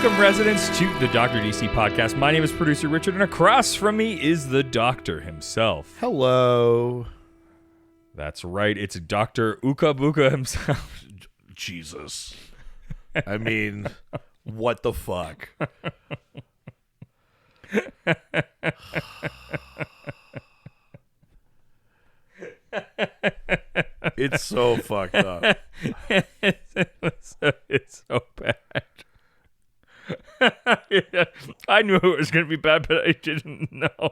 Welcome, residents, to the Dr. DC podcast. My name is producer Richard, and across from me is the doctor himself. Hello. That's right, it's Dr. Uka Buka himself. Jesus. I mean, what the fuck? It's so fucked up. It's so bad. Yeah, I knew it was going to be bad, but I didn't know.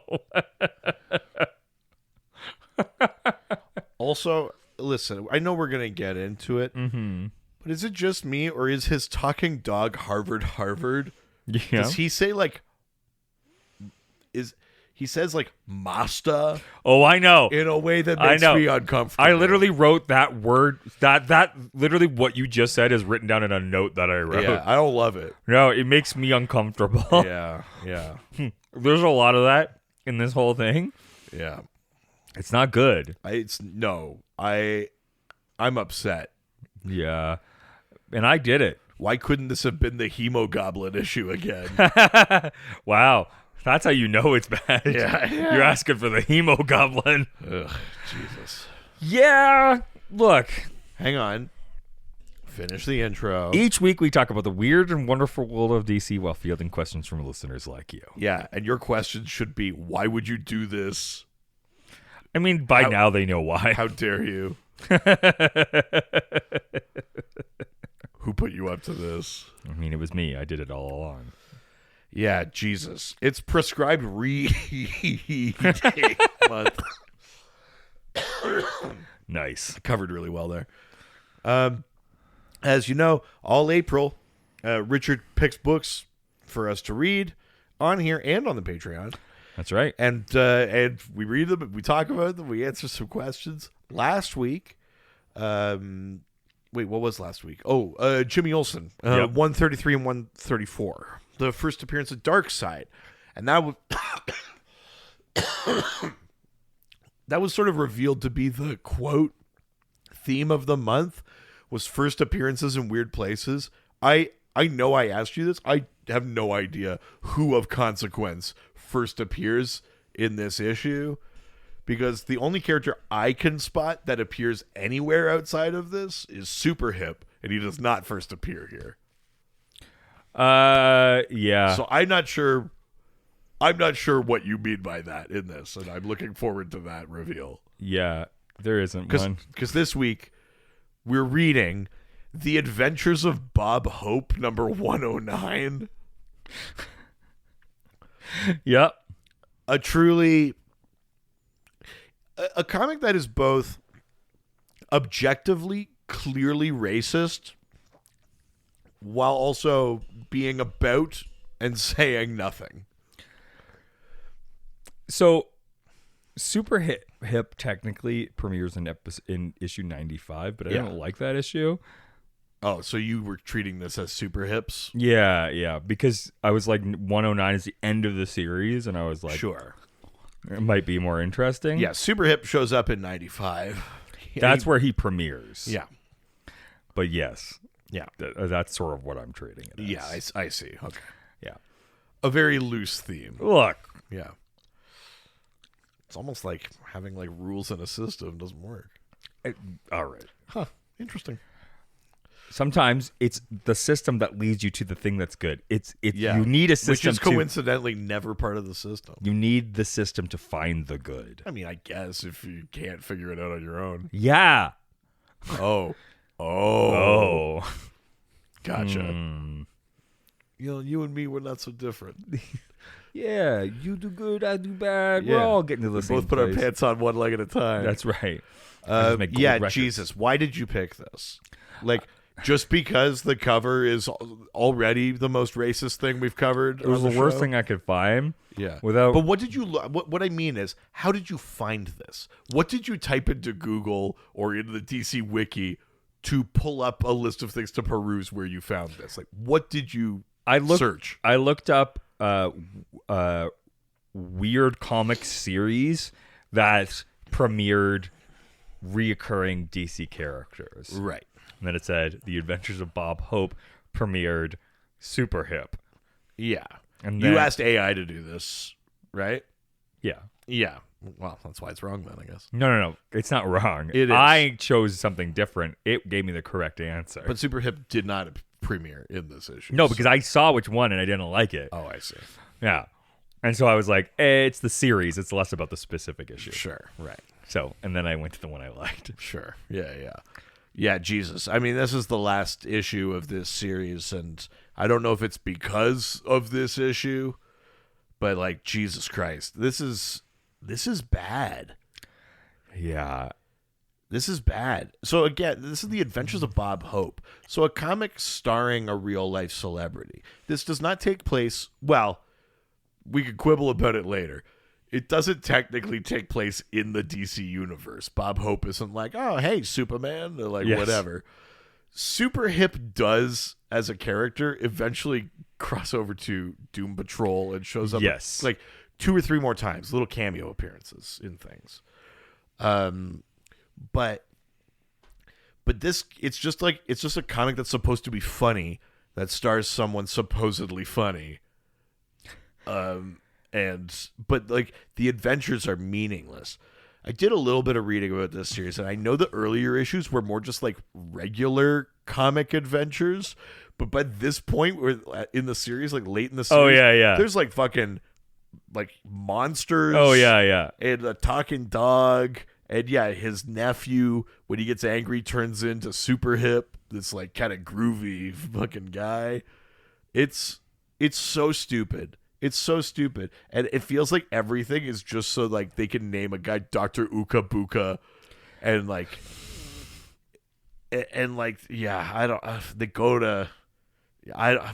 Also, listen, I know we're going to get into it, but is it just me, or is his talking dog Harvard? Yeah. Does he say, like, he says, like, Masta Oh, I know. in a way that I makes know. me uncomfortable? I literally wrote that word. That literally what you just said is written down in a note that I wrote. Yeah, I don't love it. No, it makes me uncomfortable. Yeah. There's a lot of that in this whole thing. Yeah. It's not good. I'm upset. Yeah. And I did it. Why couldn't this have been the hemogoblin issue again? Wow. That's how you know it's bad. Yeah. You're asking for the hemogoblin. Ugh, Jesus. Yeah. Look, Hang on. Finish the intro. each week we talk about the weird and wonderful world of DC while fielding questions from listeners like you. Yeah, and your question should be, why would you do this? I mean, by now they know why. How dare you? Who put you up to this? I mean, it was me. I did it all along. Yeah, Jesus. It's prescribed read month. Nice. Covered really well there. As you know, all April, Richard picks books for us to read on here and on the Patreon. That's right. And we read them, we talk about them, we answer some questions. Last week, what was last week? Oh, Jimmy Olsen, Yep. 133 and 134. The first appearance of Darkseid. And that was that was sort of revealed to be the quote theme of the month, was first appearances in weird places. I know I asked you this. I have no idea who of consequence first appears in this issue, because the only character I can spot that appears anywhere outside of this is Super Hip, and he does not first appear here. Yeah. So I'm not sure what you mean by that in this, and I'm looking forward to that reveal. Yeah, there isn't one. Because this week we're reading The Adventures of Bob Hope, number 109. Yep. A comic that is both objectively, clearly racist, while also being about and saying nothing. So, Super Hip technically premieres in issue 95, but I Yeah. don't like that issue. Oh, so you were treating this as Super Hips? Yeah, because I was like 109 is the end of the series, and I was like, Sure. it might be more interesting. Yeah, Super Hip shows up in 95. That's where he premieres. Yeah. But yes, Yeah. that's sort of what I'm treating it as. Yeah, I see. Okay. Yeah. A very loose theme. Look, Yeah. It's almost like having like rules in a system doesn't work. all right. Huh. Interesting. Sometimes it's the system that leads you to the thing that's good. It's Yeah. you need a system Which is to coincidentally never part of the system. you need the system to find the good. I mean, I guess if you can't figure it out on your own. Yeah. Oh. Gotcha. You know, you and me, we're not so different. Yeah, you do good, I do bad. Yeah. We're all getting to the We same both put place. our pants on one leg at a time. That's right. I just make gold records. Jesus. Why did you pick this? Like, just because the cover is already the most racist thing we've covered? It was the worst thing I could find. Yeah. Without, But what did you what I mean is, how did you find this? What did you type into Google or into the DC Wiki to pull up a list of things to peruse where you found this? Like, what did you search? I looked up weird comic series that premiered reoccurring DC characters. Right. And then it said The Adventures of Bob Hope premiered Super hip. Yeah. And You then- asked AI to do this, right? Yeah. Yeah. Well, that's why it's wrong then, I guess. No. It's not wrong. It is. I chose something different. It gave me the correct answer. But Super Hip did not premiere in this issue. no, because I saw which one and I didn't like it. Oh, I see. Yeah. And so I was like, it's the series. It's less about the specific issue. Sure. Right. So, and then I went to the one I liked. Sure. Yeah, yeah. Yeah, Jesus. I mean, this is the last issue of this series, and I don't know if it's because of this issue, but like, Jesus Christ. This is bad. Yeah. This is bad. So again, this is The Adventures of Bob Hope. So a comic starring a real life celebrity. This does not take place, well, we could quibble about it later. It doesn't technically take place in the DC universe. Bob Hope isn't like, oh, hey, Superman, or like Yes. whatever. Super Hip does, as a character, eventually cross over to Doom Patrol and shows up Yes. like 2 or 3 more times, little cameo appearances in things. But this, it's just a comic that's supposed to be funny that stars someone supposedly funny. But like, the adventures are meaningless. I did a little bit of reading about this series, and I know the earlier issues were more just like regular comic adventures, but by this point, we're in the series, like late in the series, yeah. there's like fucking like monsters. Oh, yeah. And a talking dog. And yeah, his nephew, when he gets angry, turns into Super Hip, this like kind of groovy fucking guy. It's so stupid. It's so stupid. And it feels like everything is just so like they can name a guy Dr. Uka Buka and like yeah, I don't they go to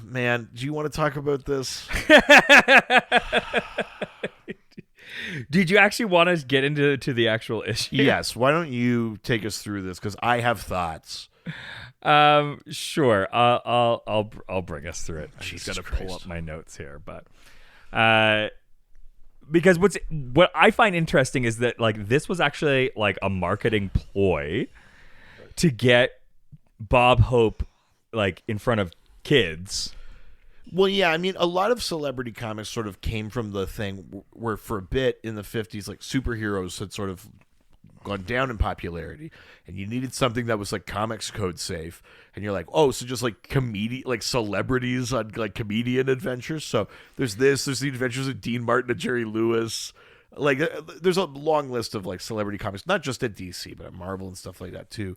man, do you want to talk about this? Did you actually want to get into the actual issue? Yes, why don't you take us through this, cuz I have thoughts. Sure. I'll bring us through it. I'm just Jesus gonna pull Christ. up my notes here, but because what I find interesting is that like this was actually like a marketing ploy to get Bob Hope like in front of kids. Well, yeah, I mean, a lot of celebrity comics sort of came from the thing where for a bit in the 50s, like superheroes had sort of gone down in popularity, and you needed something that was like comics code safe. And you're like, oh, so just like like celebrities on like comedian adventures. So there's the adventures of Dean Martin and Jerry Lewis. Like, there's a long list of like celebrity comics, not just at DC, but at Marvel and stuff like that too.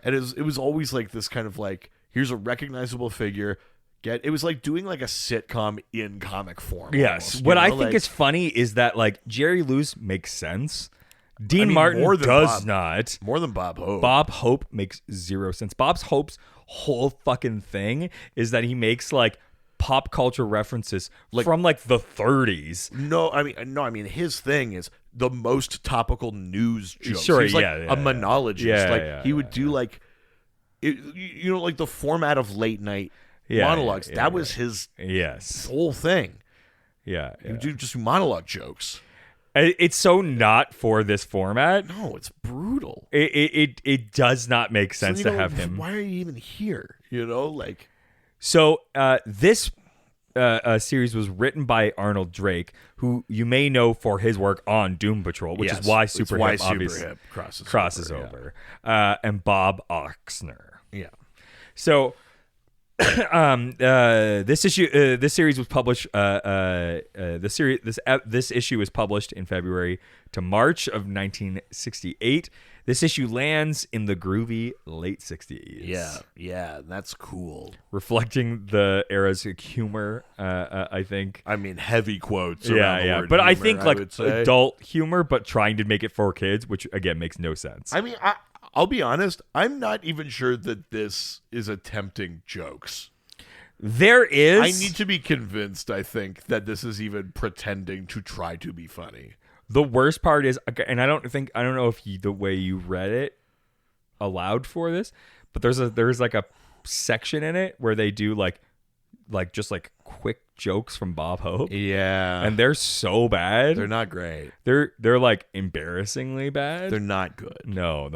And it was always like this kind of like, here's a recognizable figure. It was like doing like a sitcom in comic form. Yes. Almost, What I know? think Like, is funny is that like Jerry Lewis makes sense. Dean mean, Martin more than does Bob. not. more than Bob Hope. Bob Hope makes zero sense. Bob Hope's whole fucking thing is that he makes like pop culture references from like the 30s. No, I mean his thing is the most topical news jokes. Sure, He's like yeah, a monologist. yeah, like yeah, he would do like like the format of late night monologues. yeah, that was his Yes. whole thing. Yeah. He would do just monologue jokes. It's so not for this format. No, it's brutal. It does not make sense So, to you know, have him. Why are you even here? You know, like So this series was written by Arnold Drake, who you may know for his work on Doom Patrol, which yes, is why it's Super why Hip Super obviously Hip crosses yeah. over. And Bob Oxner. Yeah. So this series was published this issue was published in February to March of 1968. This issue lands in the groovy late 60s. Yeah, that's cool. Reflecting the era's humor, I think. I mean, heavy quotes. around the word But I humor, think like would say. adult humor, but trying to make it for kids, which again makes no sense. I mean, I'll be honest. I'm not even sure that this is attempting jokes. There is. I need to be convinced, I think, that this is even pretending to try to be funny. The worst part is, and I don't know if the way you read it allowed for this, but there's like a section in it where they do like just like quick jokes from Bob Hope, Yeah. and they're so bad. they're not great. They're like embarrassingly bad. They're not good. No,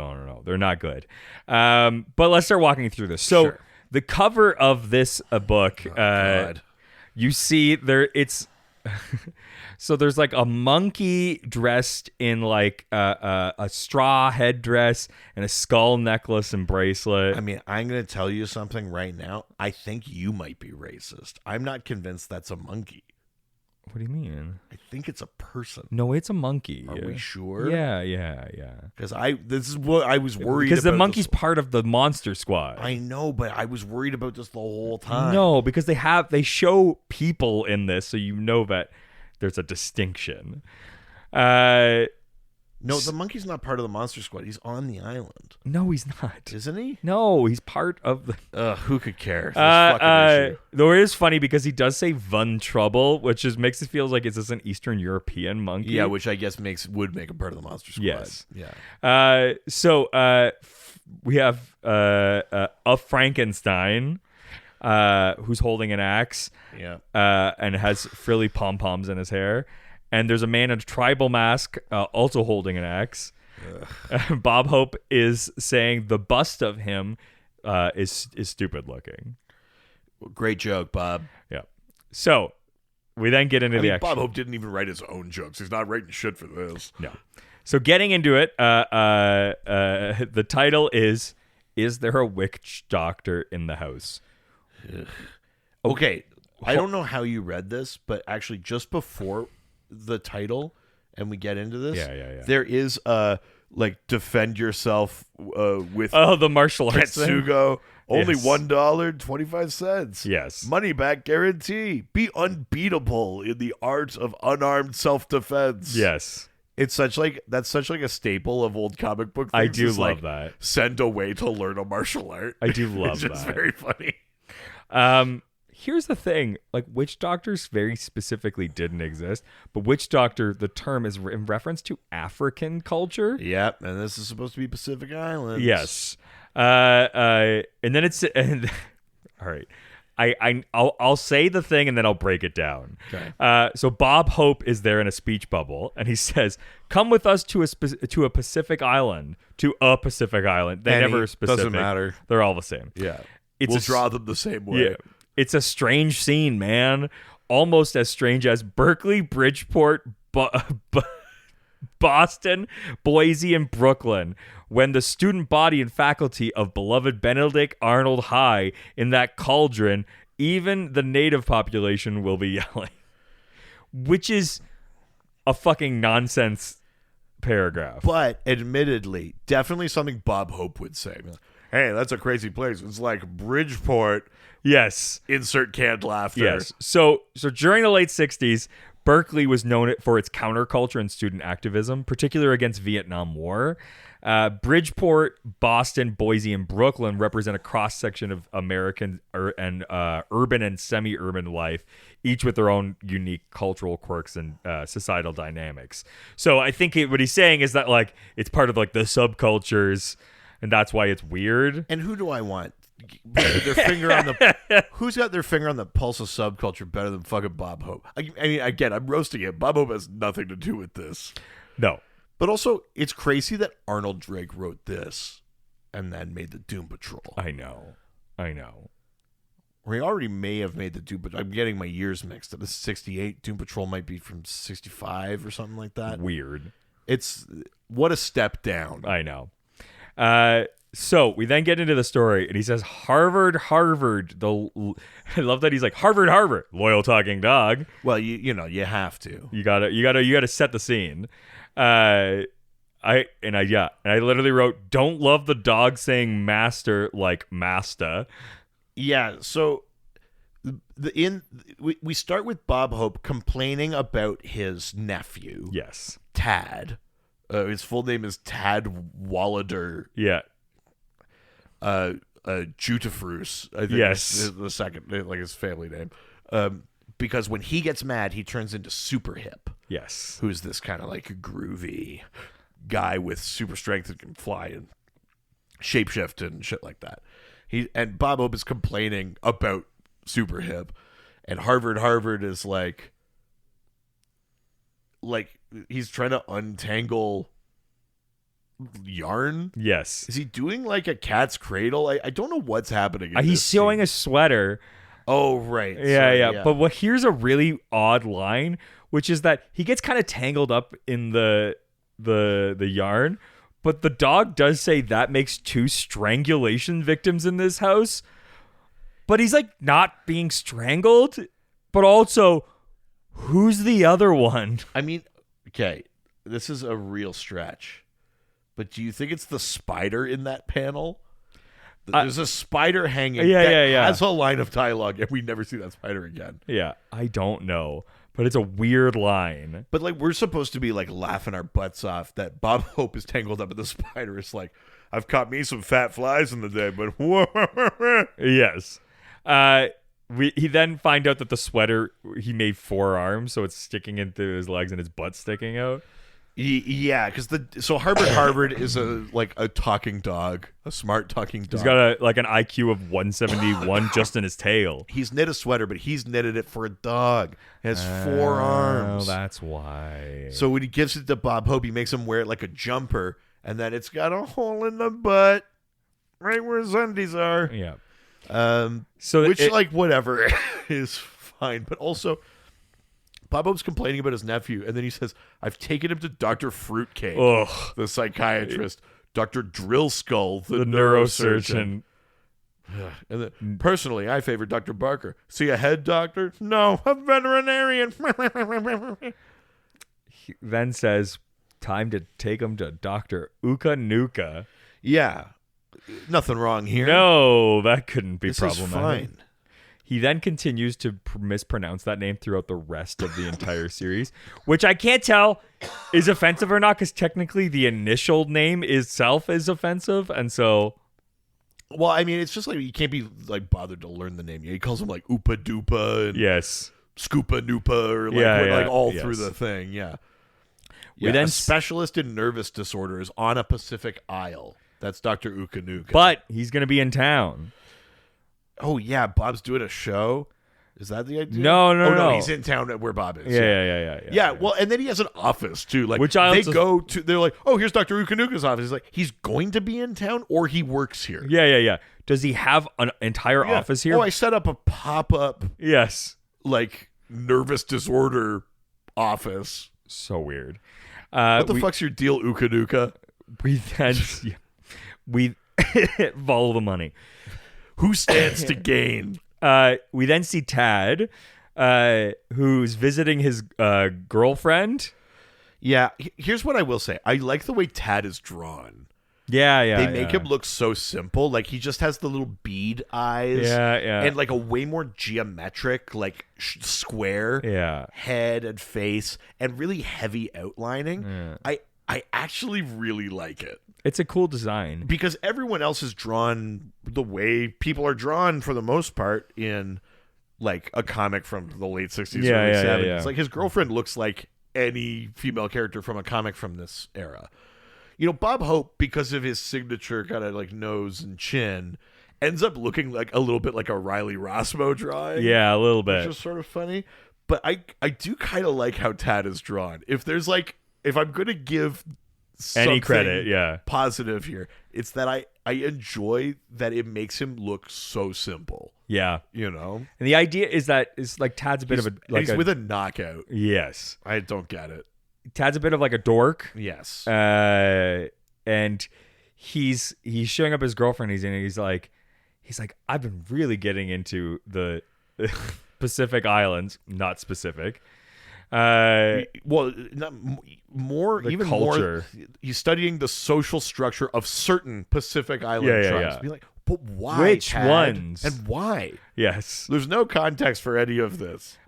they're not good. But let's start walking through this. So Sure. the cover of this book, God. you see there it's so there's like a monkey dressed in like a straw headdress and a skull necklace and bracelet. I mean, I'm going to tell you something right now. I think you might be racist. I'm not convinced that's a monkey. What do you mean? I think it's a person. No, it's a monkey. Are we sure? Yeah. Because this is what I was worried Because about. the monkey's part of the monster squad. I know, but I was worried about this the whole time. No, because they show people in this, so you know that there's a distinction. No, the monkey's not part of the Monster Squad. He's on the island. No, he's not. Isn't he? No, he's part of the. Who could care? This fucking issue. Though it is funny because he does say Von Trouble, which just makes it feel like is this an Eastern European monkey? Yeah, which I guess would make him part of the Monster Squad. Yes. Yeah. So we have a Frankenstein who's holding an axe. Yeah. And has frilly pom poms in his hair. And there's a man in a tribal mask also holding an axe. Bob Hope is saying the bust of him is stupid looking. Great joke, Bob. Yeah. So we then get into the action. Bob Hope didn't even write his own jokes. He's not writing shit for this. No. So getting into it, the title is There a Witch Doctor in the House? Okay. I don't know how you read this, but actually just before the title and we get into this, there is like defend yourself with the martial arts thing? Ketsugo. Only Yes. $1.25. Yes. Money back guarantee. Be unbeatable in the art of unarmed self-defense. Yes. It's such like a staple of old comic book things. I do It's love like, that. Send away to learn a martial art. I do love it's just that. very funny. Here's the thing, like witch doctors very specifically didn't exist, but witch doctor, the term is in reference to African culture. Yep, and this is supposed to be Pacific Islands. Yes. And then it's all right. I'll say the thing and then I'll break it down. Okay. So Bob Hope is there in a speech bubble and he says, "Come with us to a Pacific island, to a Pacific island." They never specific. Doesn't matter. They're all the same. Yeah. We'll draw them the same way. Yeah. It's a strange scene, man. Almost as strange as Berkeley, Bridgeport, Boston, Boise, and Brooklyn, when the student body and faculty of beloved Benedict Arnold High in that cauldron, even the native population will be yelling. Which is a fucking nonsense paragraph. But admittedly, definitely something Bob Hope would say. Hey, that's a crazy place. It's like Bridgeport. Yes. Insert canned laughter. Yes. So during the late 60s, Berkeley was known for its counterculture and student activism, particularly against Vietnam War. Bridgeport, Boston, Boise, and Brooklyn represent a cross-section of American urban and semi-urban life, each with their own unique cultural quirks and societal dynamics. So I think what he's saying is that like it's part of like the subcultures, and that's why it's weird. And who do I want? Their finger on the who's got their finger on the pulse of subculture better than fucking Bob Hope? I mean, again, I'm roasting it. Bob Hope has nothing to do with this. No. But also, it's crazy that Arnold Drake wrote this and then made the Doom Patrol. I know. Or he already may have made the Doom Patrol. I'm getting my years mixed up. This is 68. Doom Patrol might be from 65 or something like that. Weird. It's what a step down. I know. So we then get into the story, and he says, Harvard. I love that he's like Harvard, loyal talking dog. Well, you know you have to. You gotta set the scene. I literally wrote, "Don't love the dog saying master like Masta." Yeah. So we start with Bob Hope complaining about his nephew. Yes. Tad. His full name is Tad Wallader. Yeah. Jutafrus, I think yes. is the second, like his family name. Because when he gets mad, he turns into Super Hip. Yes. Who's this kind of like groovy guy with super strength and can fly and shapeshift and shit like that. And Bob Hope is complaining about Super Hip, and Harvard is like he's trying to untangle yarn? Yes. Is he doing like a cat's cradle? I don't know what's happening. In He's this sewing scene. a sweater. Oh, right. Yeah, Sorry, yeah. But here's a really odd line, which is that he gets kind of tangled up in the yarn, but the dog does say that makes 2 strangulation victims in this house. But he's like not being strangled, but also who's the other one? I mean, okay, this is a real stretch, but do you think it's the spider in that panel? There's a spider hanging that has a line of dialogue, and we never see that spider again. Yeah, I don't know, but it's a weird line. But like, we're supposed to be like laughing our butts off that Bob Hope is tangled up in the spider. It's like, I've caught me some fat flies in the day, but Yes. He then find out that the sweater, he made 4 arms, so it's sticking into his legs and his butt's sticking out. Yeah, because Harvard is a talking dog, a smart talking dog. He's got an IQ of 171 just in his tail. He's knit a sweater, but he's knitted it for a dog. It has 4 arms. Oh, that's why. So when he gives it to Bob Hope, he makes him wear it like a jumper, and then it's got a hole in the butt, right where his undies are. Yeah. Whatever is fine, but also Bob Hope's complaining about his nephew, and then he says, "I've taken him to Dr. Fruitcake, the psychiatrist, Dr. Drill Skull, the neurosurgeon." And then, personally, I favor Dr. Barker. See a head doctor? No, a veterinarian. He then says, time to take him to Dr. Uka Nuka. Yeah. Nothing wrong here. No, that couldn't be this problematic. Is fine. He then continues to mispronounce that name throughout the rest of the entire series, which I can't tell is offensive or not, because technically the initial name itself is offensive, and so... Well, I mean, it's just like you can't be like bothered to learn the name. He calls him like Oopa Doopa and yes, Scoopa Noopa, or like all through the thing. Yeah. We then a specialist in nervous disorders on a Pacific Isle. That's Dr. Ukanuka. But he's going to be in town. Oh, yeah. Bob's doing a show. Is that the idea? No. He's in town where Bob is. Yeah. Well, and then he has an office, too. Like, they're like, oh, here's Dr. Ukanuka's office. He's like, he's going to be in town or he works here. Yeah. Does he have an entire office here? Oh, I set up a pop-up, like, nervous disorder office. So weird. What the fuck's your deal, Ukanuka? We follow the money. Who stands to gain? We then see Tad, who's visiting his girlfriend. Yeah, here's what I will say. I like the way Tad is drawn. Yeah. They make him look so simple. Like, he just has the little bead eyes. Yeah. And, like, a way more geometric, like, square head and face and really heavy outlining. Yeah. I actually really like it. It's a cool design. Because everyone else is drawn the way people are drawn for the most part in, like, a comic from the late 60s, early 70s. Yeah. Like, his girlfriend looks like any female character from a comic from this era. You know, Bob Hope, because of his signature kind of, like, nose and chin, ends up looking like a little bit like a Riley Rossmo drawing. Yeah, a little bit. Which is sort of funny. But I do kind of like how Tad is drawn. If I'm going to give any credit, positive here, it's that I enjoy that it makes him look so simple. Yeah. You know? And the idea is that it's like Tad's a bit of a... He's with a knockout. Yes. I don't get it. Tad's a bit of like a dork. Yes. And he's showing up his girlfriend. He's like, I've been really getting into the Pacific Islands, not specific. Even more. He's studying the social structure of certain Pacific Island tribes. Yeah. Be like, but why? Which Tad? ones? And why? Yes. There's no context for any of this.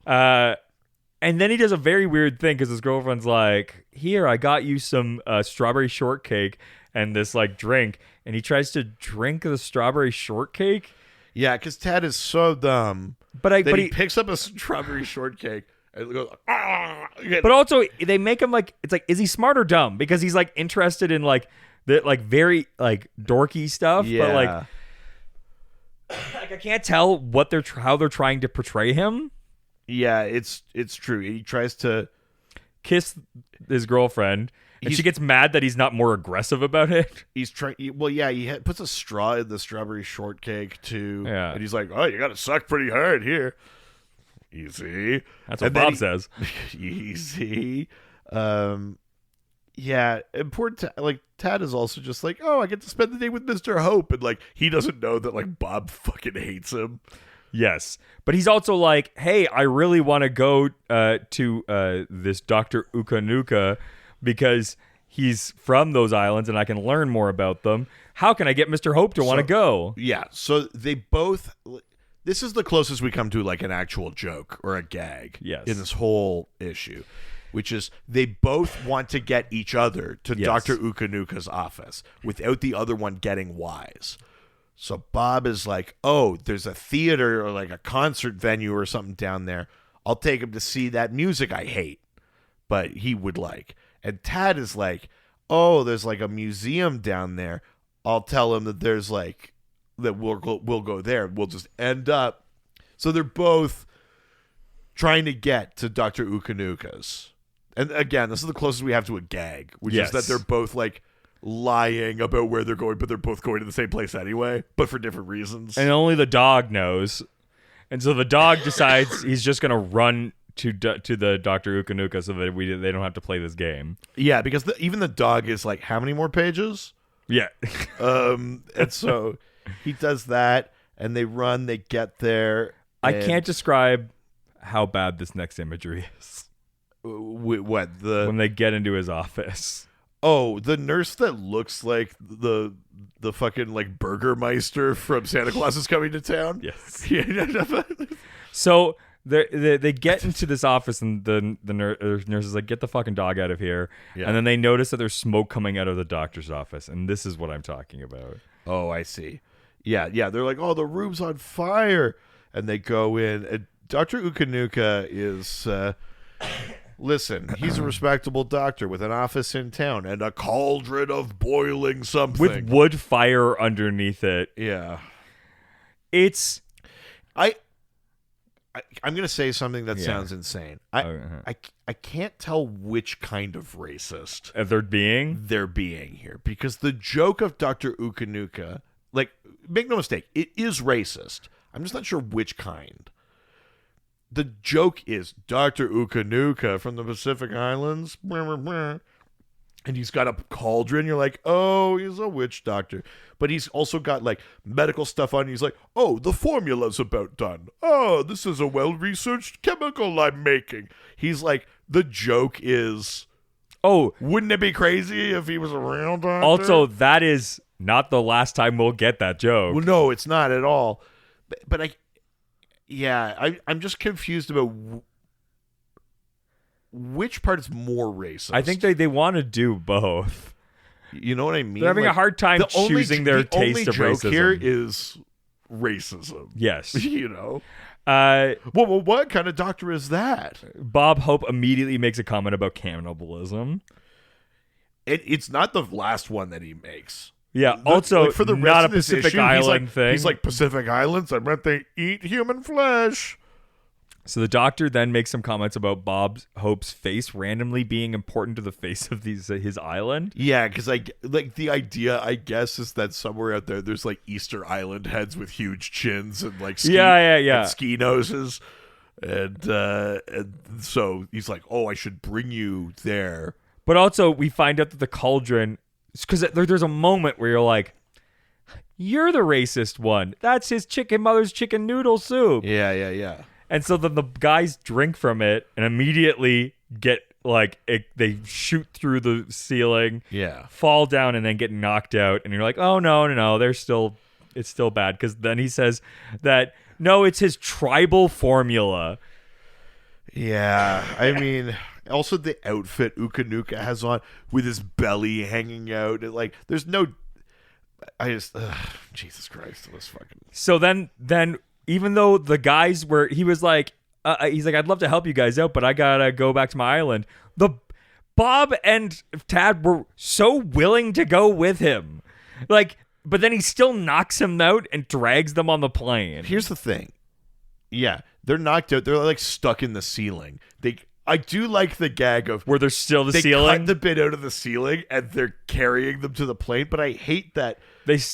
And then he does a very weird thing because his girlfriend's like, "Here, I got you some strawberry shortcake and this like drink," and he tries to drink the strawberry shortcake. Yeah, because Tad is so dumb. But he picks up a strawberry shortcake and goes. But also, they make him like, it's like, is he smart or dumb? Because he's like interested in like the like very like dorky stuff. Yeah. But like I can't tell what how they're trying to portray him. Yeah, it's true. He tries to kiss his girlfriend, And she gets mad that he's not more aggressive about it. He's trying. Well, yeah, puts a straw in the strawberry shortcake too. Yeah. And he's like, "Oh, you got to suck pretty hard here." Easy. That's what Bob says. Easy. Yeah, important. Tad is also just like, "Oh, I get to spend the day with Mr. Hope," and like he doesn't know that like Bob fucking hates him. Yes, but he's also like, "Hey, I really want to go to this Dr. Ukanuka because he's from those islands and I can learn more about them. How can I get Mr. Hope to want to go?" Yeah, so they both. This is the closest we come to like an actual joke or a gag in this whole issue, which is they both want to get each other to Dr. Ukanuka's office without the other one getting wise. So Bob is like, "Oh, there's a theater or like a concert venue or something down there. I'll take him to see that music I hate, but he would like." And Tad is like, "Oh, there's like a museum down there. I'll tell him that there's like that we'll go there. We'll just end up." So they're both trying to get to Dr. Ukanuka's. And again, this is the closest we have to a gag, which is that they're both like lying about where they're going, but they're both going to the same place anyway, but for different reasons. And only the dog knows. And so the dog decides he's just going to run to the Dr. Ukanuka so that they don't have to play this game. Yeah, because even the dog is like, how many more pages? Yeah. And so he does that, and they run, they get there. I can't describe how bad this next imagery is. What? When they get into his office. Oh, the nurse that looks like the fucking like Burgermeister from Santa Claus is Coming to Town. Yes. So they get into this office, and the nurse is like, "Get the fucking dog out of here." Yeah. And then they notice that there's smoke coming out of the doctor's office, and this is what I'm talking about. Oh, I see. Yeah. They're like, "Oh, the room's on fire," and they go in. And Dr. Ukanuka is. Listen, he's a respectable doctor with an office in town and a cauldron of boiling something. With wood fire underneath it. Yeah. It's... I'm going to say something that sounds insane. I can't tell which kind of racist they're being here. Because the joke of Dr. Ukanuka, like, make no mistake, it is racist. I'm just not sure which kind. The joke is Dr. Ukanuka from the Pacific Islands, and he's got a cauldron. You're like, oh, he's a witch doctor. But he's also got like medical stuff on. He's like, oh, the formula's about done. Oh, this is a well-researched chemical I'm making. He's like, the joke is, oh, wouldn't it be crazy if he was a real doctor? Also, that is not the last time we'll get that joke. Well, no, it's not at all. But I'm just confused about which part is more racist. I think they want to do both. You know what I mean? They're having a hard time choosing their taste of racism. The only joke here is racism. Yes. You know? Well, what kind of doctor is that? Bob Hope immediately makes a comment about cannibalism. It's not the last one that he makes. Yeah, also like for the not a Pacific Pacific Island thing. He's like, Pacific Islands, I meant they eat human flesh. So the doctor then makes some comments about Bob Hope's face randomly being important to the face of his island. Yeah, because like the idea, I guess, is that somewhere out there's like Easter Island heads with huge chins and like and ski noses. And so he's like, oh, I should bring you there. But also we find out that the cauldron... Because there's a moment where you're like, you're the racist one. That's his mother's chicken noodle soup. Yeah. And so then the guys drink from it and immediately get like, they shoot through the ceiling, fall down, and then get knocked out. And you're like, oh, no, it's still bad. Because then he says that, no, it's his tribal formula. Yeah, I mean... Also, the outfit Ukanuka has on with his belly hanging out. Like, there's no... Jesus Christ. This fucking... So then, even though the guys were... He was like... he's like, I'd love to help you guys out, but I gotta go back to my island. Bob and Tad were so willing to go with him. Like, but then he still knocks him out and drags them on the plane. Here's the thing. Yeah, they're knocked out. They're like stuck in the ceiling. I do like the gag of where there's still the they ceiling. cut the bit out of the ceiling and they're carrying them to the plane. But I hate that.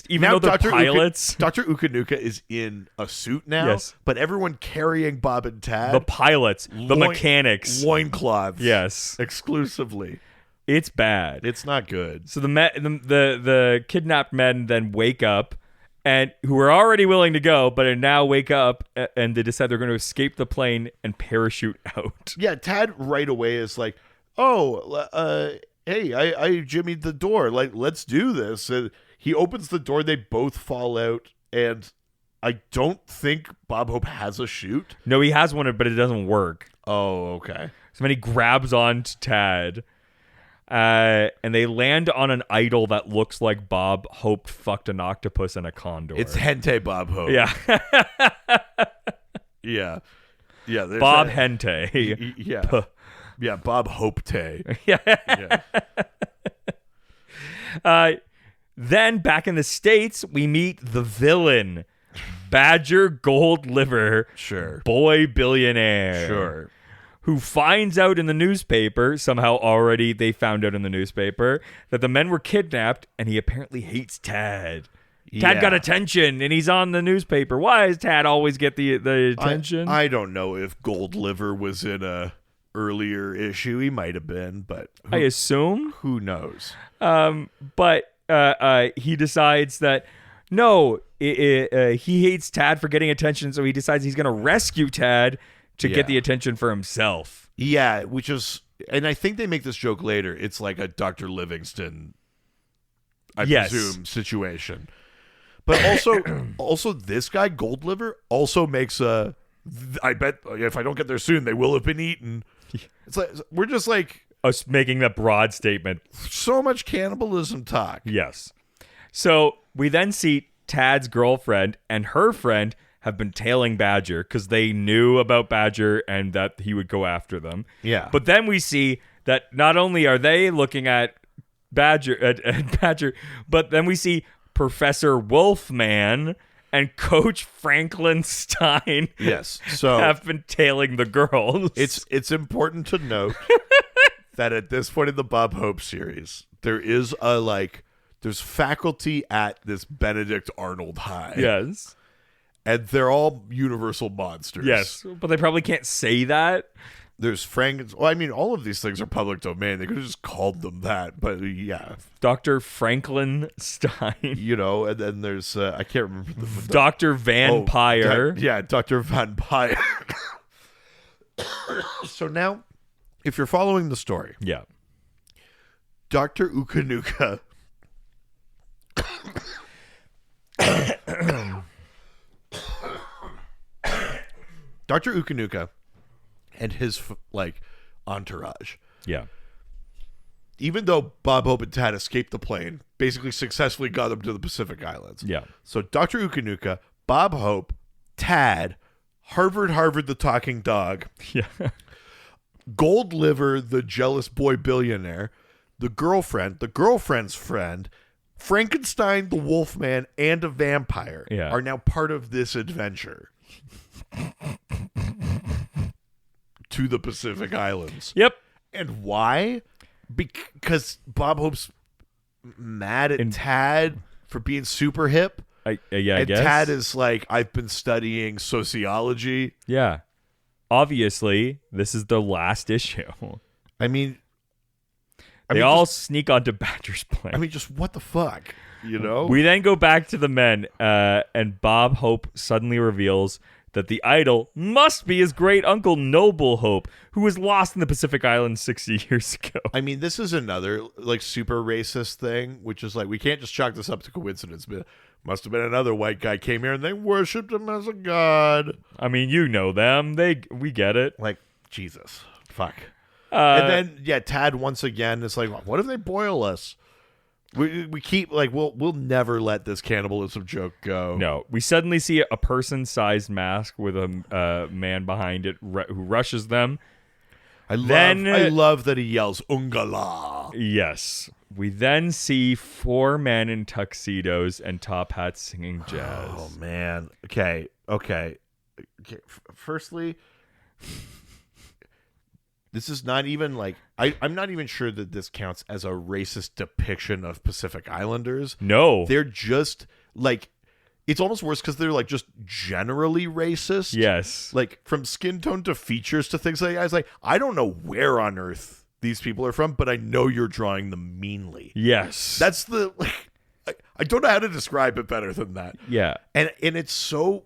Even though they're pilots, Dr. Ukanuka is in a suit now. Yes. But everyone carrying Bob and Tad, the pilots, the mechanics, loincloths. yes, Exclusively. it's bad. It's not good. So the kidnapped men then wake up, and who are already willing to go, but are now wake up and they decide they're going to escape the plane and parachute out. Yeah, Tad right away is like, "Oh, hey, I jimmied the door. Like, let's do this." And he opens the door. They both fall out, and I don't think Bob Hope has a chute. No, he has one, but it doesn't work. Oh, okay. So then he grabs onto Tad, and they land on an idol that looks like Bob Hope fucked an octopus and a condor. It's Hente Bob Hope. Yeah. Yeah. Yeah. there's Bob that- Hente. Yeah. Puh. Yeah, Bob Hope Tay. Yeah. Yeah. Then back in the States, we meet the villain, Badger Gold Liver, Sure. boy billionaire. Sure. Who finds out in the newspaper, somehow already they found out in the newspaper, that the men were kidnapped and he apparently hates Tad. Tad Yeah. got attention and he's on the newspaper. Why does Tad always get the attention? I don't know if Gold Liver was in a earlier issue. He might have been, but I assume. who knows? But he decides that no, he hates Tad for getting attention, so he decides he's going to rescue Tad to Yeah. get the attention for himself. Yeah, which is, and I think they make this joke later. It's like a Dr. Livingston, I Yes. presume, situation. But also this guy Gold Liver also makes a. I bet if I don't get there soon, they will have been eaten. It's like we're just like Us making that broad statement. so much cannibalism talk. Yes. So we then see Tad's girlfriend and her friend have been tailing Badger because they knew about Badger and that he would go after them. Yeah. But then we see that not only are they looking at Badger, at Badger, but then we see Professor Wolfman and Coach Franklin Stein Yes. So have been tailing the girls. it's important to note that at this point in the Bob Hope series, there is there's faculty at this Benedict Arnold High. yes. And they're all universal monsters. Yes. But they probably can't say that. There's Well, I mean, all of these things are public domain. They could have just called them that. But yeah, Dr. Franklin Stein. you know, and then there's, I can't remember the Dr. Van Pyre. Yeah, Dr. Van Pyre. So now, if you're following the story, Yeah. Dr. Ukanuka Dr. Ukanuka and his entourage, Yeah. even though Bob Hope and Tad escaped the plane, basically successfully got them to the Pacific Islands. Yeah. So Dr. Ukanuka, Bob Hope, Tad, Harvard the talking dog, Yeah. Gold Liver the jealous boy billionaire, the girlfriend's friend, Frankenstein the Wolfman, and a vampire Yeah. are now part of this adventure to the Pacific Islands. Yep. And why? Because Bob Hope's mad at Tad for being super hip. I And guess. Tad is like, I've been studying sociology. Yeah. Obviously, this is the last issue. I mean, They all sneak onto Badger's plane. I mean, just what the fuck, you know? We then go back to the men, and Bob Hope suddenly reveals that the idol must be his great uncle Noble Hope, who was lost in the Pacific Islands 60 years ago. I mean, this is another super racist thing, which is we can't just chalk this up to coincidence. But must have been another white guy came here and they worshipped him as a god. I mean, you know them. We get it. Jesus, fuck. And then Tad once again is what if they boil us? We keep we'll never let this cannibalism joke go. No, we suddenly see a person-sized mask with a man behind it who rushes them. I love that he yells Ungala. Yes. We then see 4 men in tuxedos and top hats singing jazz. Oh man. Okay. Firstly, This is not even like I'm not even sure that this counts as a racist depiction of Pacific Islanders. No. They're just like, it's almost worse because they're like just generally racist. Yes. Like from skin tone to features to things like that. It's like, I don't know where on earth these people are from, but I know you're drawing them meanly. Yes. That's the like, I don't know how to describe it better than that. yeah. And it's so,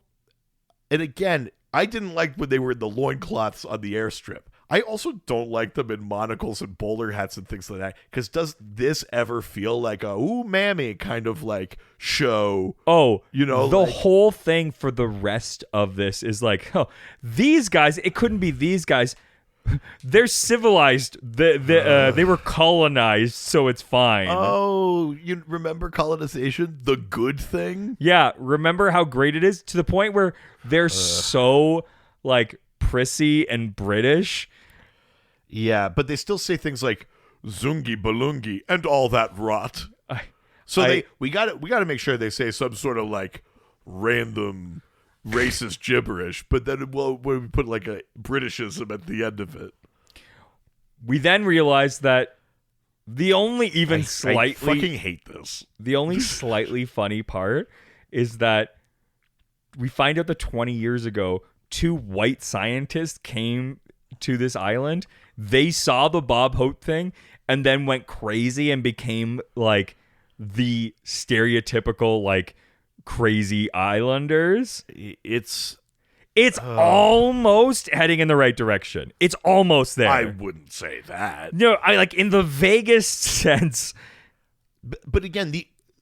and again, I didn't like when they were in the loincloths on the airstrip. I also don't like them in monocles and bowler hats and things like that. Because does this ever feel like a ooh mammy kind of like show? Oh, You know, the like- whole thing for the rest of this is like, oh, these guys, it couldn't be these guys. They're civilized. They were colonized, so it's fine. Oh, you remember colonization? The good thing? Yeah, remember how great it is to the point where they're so like prissy and British. Yeah, but they still say things like Zungi Balungi and all that rot. So we got to make sure they say some sort of like random racist gibberish, but then when we put like a Britishism at the end of it. We then realize that the only even I slightly fucking hate this. the only slightly funny part is that we find out that 20 years ago, 2 white scientists came to this island. They saw the Bob Hope thing and then went crazy and became like the stereotypical like crazy islanders. It's almost heading in the right direction. It's almost there. I wouldn't say that. No, I like in the vaguest sense. But again,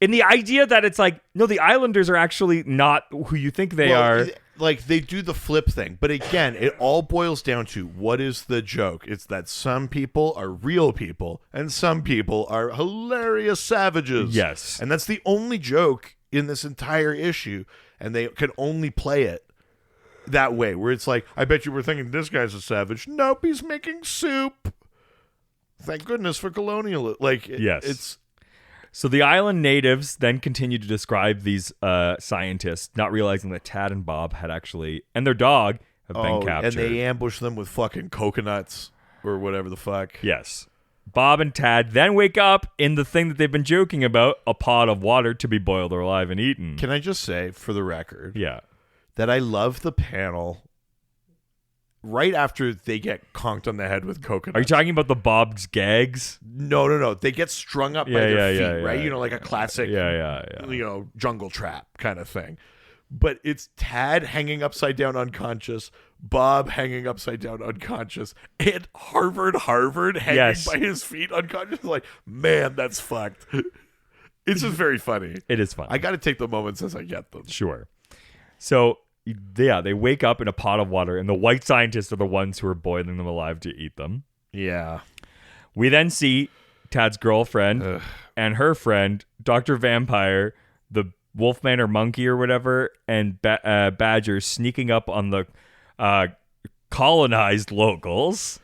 In the idea that it's like, no, the Islanders are actually not who you think they are. Like they do the flip thing, but again, it all boils down to what is the joke? It's that some people are real people and some people are hilarious savages. Yes. And that's the only joke in this entire issue, and they can only play it that way, where it's like, I bet you were thinking this guy's a savage. Nope, he's making soup. Thank goodness for colonial. Like, Yes. it's So the island natives then continue to describe these scientists, not realizing that Tad and Bob had actually, and their dog, have been captured. and they ambush them with fucking coconuts or whatever the fuck. Yes. Bob and Tad then wake up in the thing that they've been joking about, a pot of water to be boiled alive and eaten. Can I just say, for the record, Yeah. that I love the panel right after they get conked on the head with coconuts. Are you talking about the Bob's gags? No. They get strung up by Yeah, their yeah, feet, yeah, right? yeah. You know, like a classic, Yeah. jungle trap kind of thing. But it's Tad hanging upside down unconscious, Bob hanging upside down unconscious, and Harvard hanging Yes. by his feet unconscious. Like, man, that's fucked. It's just very funny. It is fun. I got to take the moments as I get them. Sure. So, yeah, they wake up in a pot of water, and the white scientists are the ones who are boiling them alive to eat them. Yeah. We then see Tad's girlfriend and her friend, Dr. Vampire, the Wolfman or Monkey or whatever, and Badger sneaking up on the colonized locals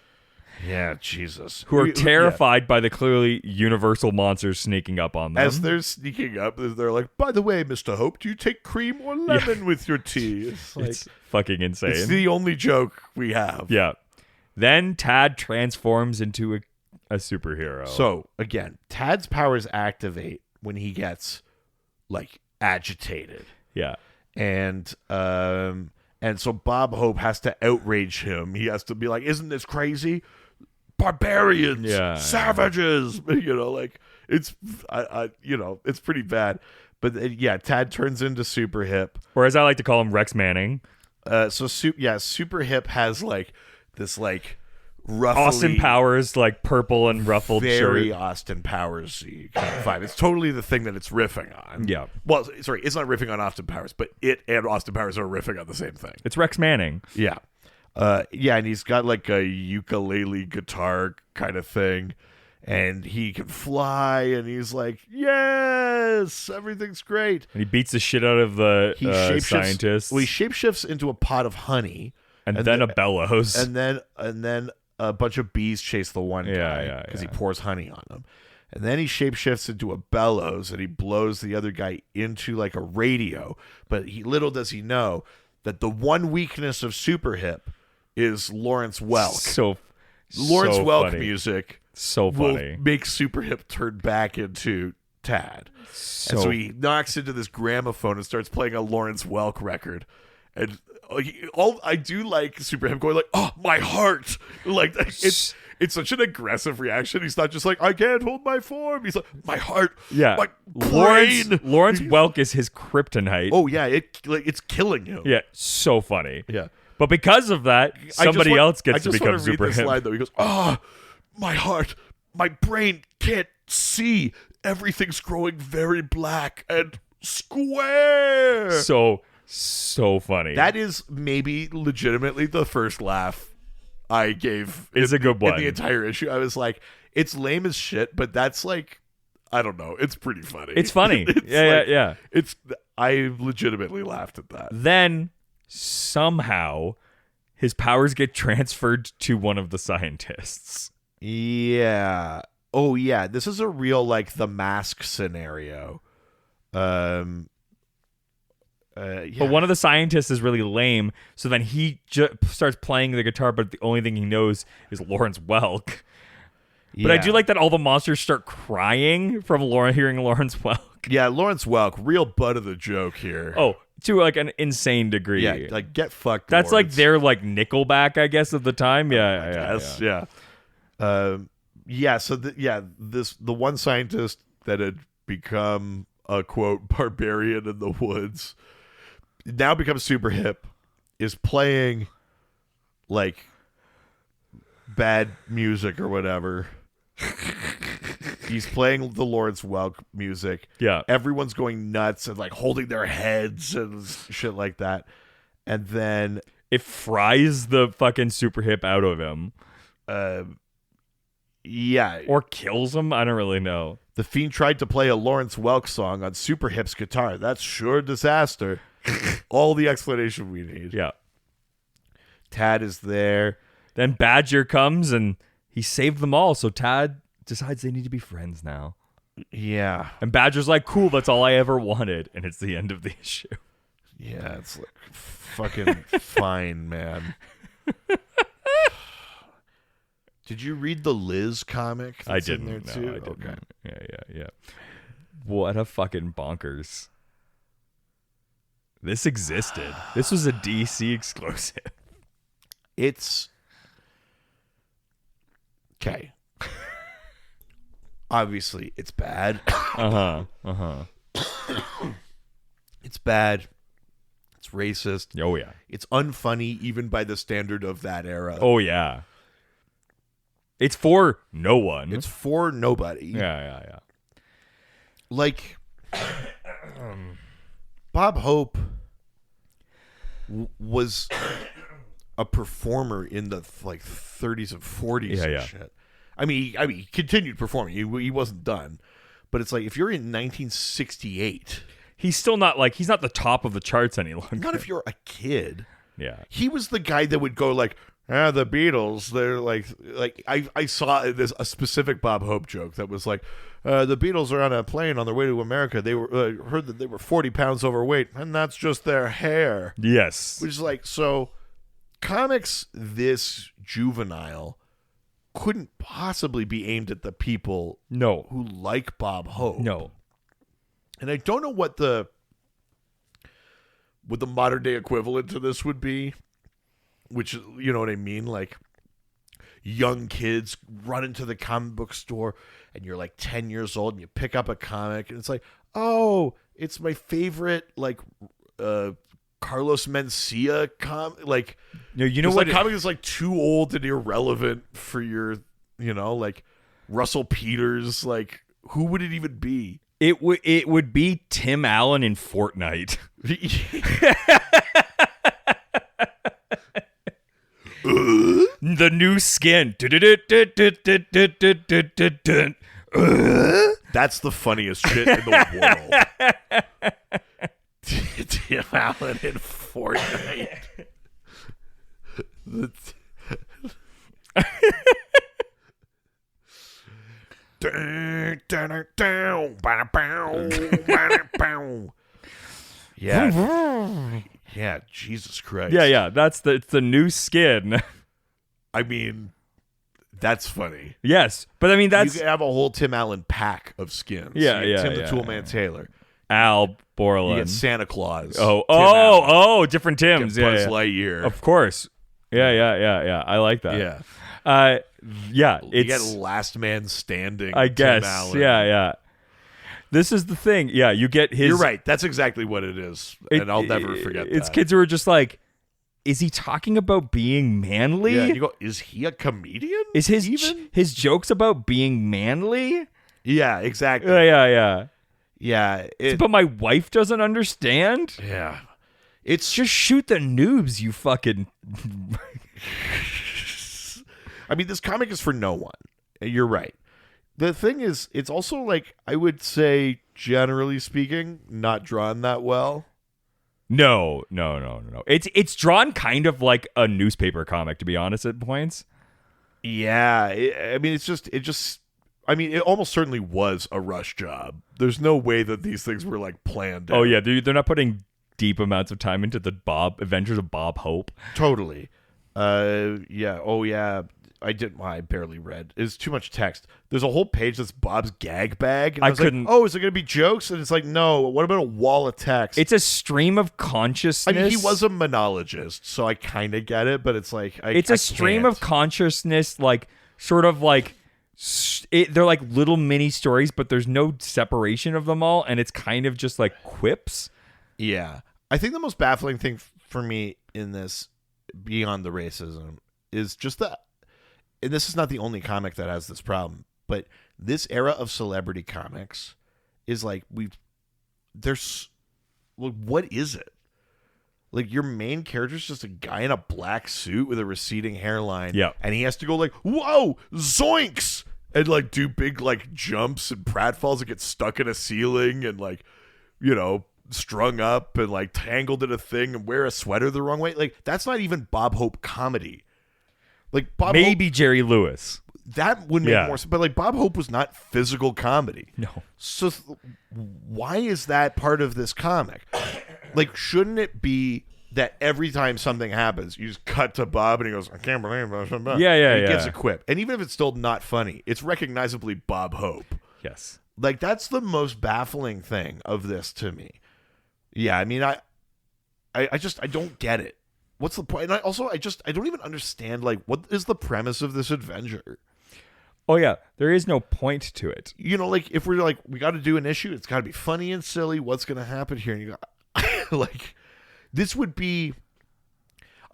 Yeah, Jesus. who are Yeah. terrified by the clearly universal monsters sneaking up on them. As they're sneaking up, they're like, by the way, Mr. Hope, do you take cream or lemon with your tea? It's like, It's fucking insane. it's the only joke we have. Yeah. Then Tad transforms into a superhero. So, again, Tad's powers activate when he gets, like, agitated. yeah. And so Bob Hope has to outrage him. He has to be like, isn't this crazy? Barbarians, Yeah. savages, like it's, it's pretty bad. But yeah, Tad turns into Super Hip. Or as I like to call him, Rex Manning. Super Hip has like this like ruffly, Austin Powers, like purple and ruffled very shirt. Austin Powers-y kind of vibe. It's totally the thing that it's riffing on. Yeah. Well, sorry, it's not riffing on Austin Powers, but it and Austin Powers are riffing on the same thing. It's Rex Manning. Yeah. And he's got like a ukulele guitar kind of thing, and he can fly, and he's like, yes, everything's great. And he beats the shit out of the He shapeshifts. scientists. Well, he shapeshifts into a pot of honey, and then a bellows. and then a bunch of bees chase the one Yeah, guy yeah, because yeah. he pours honey on them. And then he shapeshifts into a bellows, and he blows the other guy into like a radio. But little does he know that the one weakness of Super Hip is Lawrence Welk. Lawrence So Welk funny. music So will funny. make Super Hip turn back into Tad. So, And so he knocks into this gramophone and starts playing a Lawrence Welk record. And all I do like Super Hip going like, "Oh, my heart!" Like it's such an aggressive reaction. He's not just like, "I can't hold my form." He's like, "My heart, yeah. my brain." Lawrence Welk is his kryptonite. Oh yeah, it's killing him. Yeah, so funny. Yeah. But because of that, somebody else I gets to just become want to read super this hip. line though. He goes, "Ah, my heart, my brain can't see. Everything's growing very black and square." So funny. That is maybe legitimately the first laugh I gave. It's a good in one. the entire issue. I was like, it's lame as shit, but that's like, I don't know. It's pretty funny. It's funny. It's yeah, like- yeah. It's I legitimately laughed at that. Then somehow his powers get transferred to one of the scientists. Yeah. Oh yeah. This is a real like the mask scenario. Yeah. But one of the scientists is really lame, so then he starts playing the guitar, but the only thing he knows is Lawrence Welk. But I do like that all the monsters start crying from hearing Lawrence Welk. Yeah, Lawrence Welk, real butt of the joke here. Oh, to like an insane degree. yeah, like get fucked. That's like Lawrence. their like Nickelback, I guess, at the time. Yeah, Yes, yeah. Yeah, so the one scientist that had become a quote barbarian in the woods now becomes super hip, is playing like bad music or whatever. He's playing the Lawrence Welk music. Yeah. Everyone's going nuts and like holding their heads and shit like that. And then It fries the fucking super hip out of him. yeah, Or kills him. I don't really know. the Fiend tried to play a Lawrence Welk song on Super Hip's guitar. That's sure a disaster. All the explanation we need. Yeah. Tad is there. Then Badger comes and he saved them all. So Tad decides they need to be friends now. Yeah. And Badger's like, cool, that's all I ever wanted. And it's the end of the issue. Yeah, it's like fucking fine, man. Did you read the Liz comic that's I didn't. in there too? No, I didn't. Okay. Yeah. What a fucking bonkers. This existed. This was a DC exclusive. It's okay. Obviously, it's bad. It's bad. It's racist. Oh, yeah. It's unfunny even by the standard of that era. Oh, yeah. It's for no one. It's for nobody. Yeah. Like Bob Hope was a performer in the like 30s and 40s Yeah, and yeah. shit. I mean, he continued performing. He wasn't done. But it's like if you're in 1968, He's still not like, he's not the top of the charts any longer. not if you're a kid. Yeah. He was the guy that would go like, the Beatles, they're like I saw a specific Bob Hope joke that was like, the Beatles are on a plane on their way to America. They were heard that they were 40 pounds overweight, and that's just their hair. Yes. Which is like, so comics this juvenile couldn't possibly be aimed at the people No. who like Bob Hope. No. And I don't know what the modern day equivalent to this would be, which, you know what I mean? Like young kids run into the comic book store and you're like 10 years old and you pick up a comic and it's like, oh, it's my favorite, like, Carlos Mencia like, No, you know this, what? like, comic is like too old and irrelevant for your, like Russell Peters, like who would it even be? It would be Tim Allen in Fortnite. The new skin. That's the funniest shit in the world. Tim Allen in Fortnite. Yeah. Yeah, Jesus Christ. Yeah. It's the new skin. I mean, That's funny. Yes, but I mean that's You could have a whole Tim Allen pack of skins. Yeah, You get yeah, Tim the yeah, Toolman Taylor. Al You Borland. get Santa Claus. Oh, Tim Allen. different You Tims. get Yeah, Buzz yeah. Lightyear. Of course. Yeah. I like that. Yeah. Yeah. You get It's Last Man Standing. I Tim guess. Allen. Yeah. This is the thing. Yeah, you get his. You're right. That's exactly what it is, and I'll never forget that. It's kids who are just like, is he talking about being manly? Yeah, you go, is he a comedian? Is his even? his jokes about being manly? Yeah, exactly. Yeah. Yeah, But my wife doesn't understand. yeah. It's Just shoot the noobs, you fucking. I mean, this comic is for no one. You're right. The thing is, it's also like, I would say, generally speaking, not drawn that well. No. It's drawn kind of like a newspaper comic, to be honest, at points. Yeah, I mean, it almost certainly was a rush job. There's no way that these things were like planned out. Oh yeah, they're not putting deep amounts of time into the Adventures of Bob Hope. Totally. Yeah. Oh yeah. I barely read. It's too much text. There's a whole page that's Bob's gag bag. And I was couldn't. Like, oh, is it going to be jokes? And it's like, no. What about a wall of text? It's a stream of consciousness. I mean, he was a monologist, so I kind of get it. But it's like, It's a stream of consciousness, like sort of like they're like little mini stories, but there's no separation of them all, and it's kind of just like quips. Yeah. I think the most baffling thing for me in this, beyond the racism, is just that. And this is not the only comic that has this problem, but this era of celebrity comics is like what is it? Like, your main character is just a guy in a black suit with a receding hairline. Yeah. And he has to go like, whoa, zoinks! And like do big like jumps and pratfalls and get stuck in a ceiling and like, strung up and like tangled in a thing and wear a sweater the wrong way. Like, that's not even Bob Hope comedy. Like, Bob Hope, Maybe Jerry Lewis. that would make more sense. But like, Bob Hope was not physical comedy. No. So why is that part of this comic? Like, shouldn't it be that every time something happens, you just cut to Bob and he goes, I can't believe it. Yeah. He gives a quip. And even if it's still not funny, it's recognizably Bob Hope. Yes. Like, that's the most baffling thing of this to me. Yeah, I mean, I don't get it. What's the point? And I don't even understand, like, what is the premise of this adventure? Oh yeah, there is no point to it. Like, if we're like, we got to do an issue, it's got to be funny and silly. What's going to happen here? And you go, like, this would be,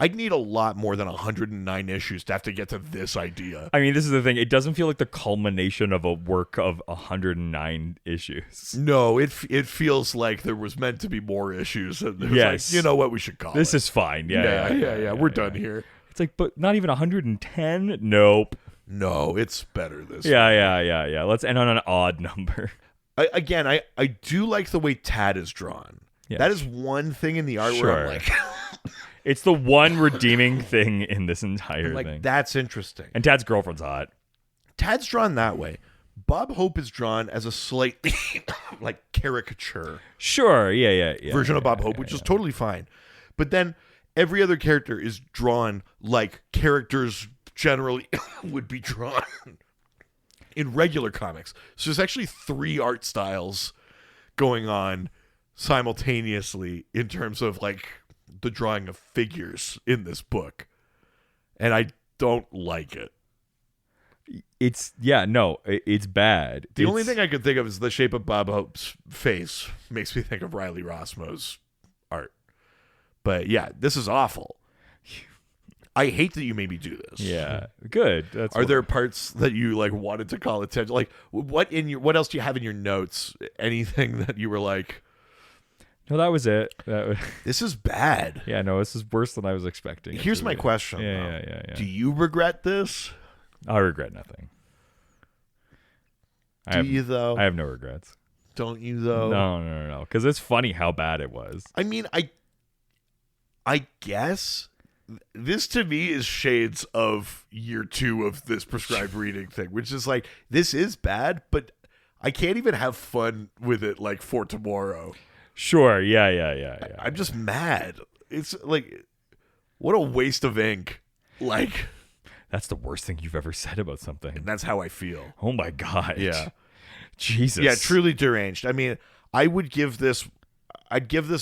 I'd need a lot more than 109 issues to have to get to this idea. I mean, this is the thing. It doesn't feel like the culmination of a work of 109 issues. No, it feels like there was meant to be more issues. And it was Yes. like, you know what we should call This it. is fine. Yeah. We're done here. It's like, but not even 110? Nope. No, it's better this way. Yeah. Let's end on an odd number. I do like the way Tad is drawn. Yeah. That is one thing in the art where Sure. I'm like, It's the one redeeming thing in this entire thing. that's interesting. And Tad's girlfriend's hot. Tad's drawn that way. Bob Hope is drawn as a slightly like caricature Sure. Yeah. version of Bob Hope, which is totally fine. But then every other character is drawn like characters generally would be drawn in regular comics. So there's actually 3 art styles going on simultaneously in terms of like the drawing of figures in this book. And I don't like it. It's bad. The only thing I could think of is the shape of Bob Hope's face makes me think of Riley Rossmo's art. But yeah, this is awful. I hate that you made me do this. Yeah. Good. Are there parts that you like wanted to call attention? Like what else do you have in your notes? Anything that you were like, No, that was it. this is bad. Yeah, no, this is worse than I was expecting. it Here's to my be. question. Yeah. Do you regret this? I regret nothing. Do you though? I have no regrets. Don't you though? No. Because it's funny how bad it was. I mean, I guess this to me is shades of year 2 of this prescribed reading thing, which is like, this is bad, but I can't even have fun with it like for tomorrow. Sure. Yeah. I'm just mad. It's like, what a waste of ink. Like, That's the worst thing you've ever said about And something. that's how I feel. Oh my God. Yeah. Jesus. Yeah, truly deranged. I mean, I'd give this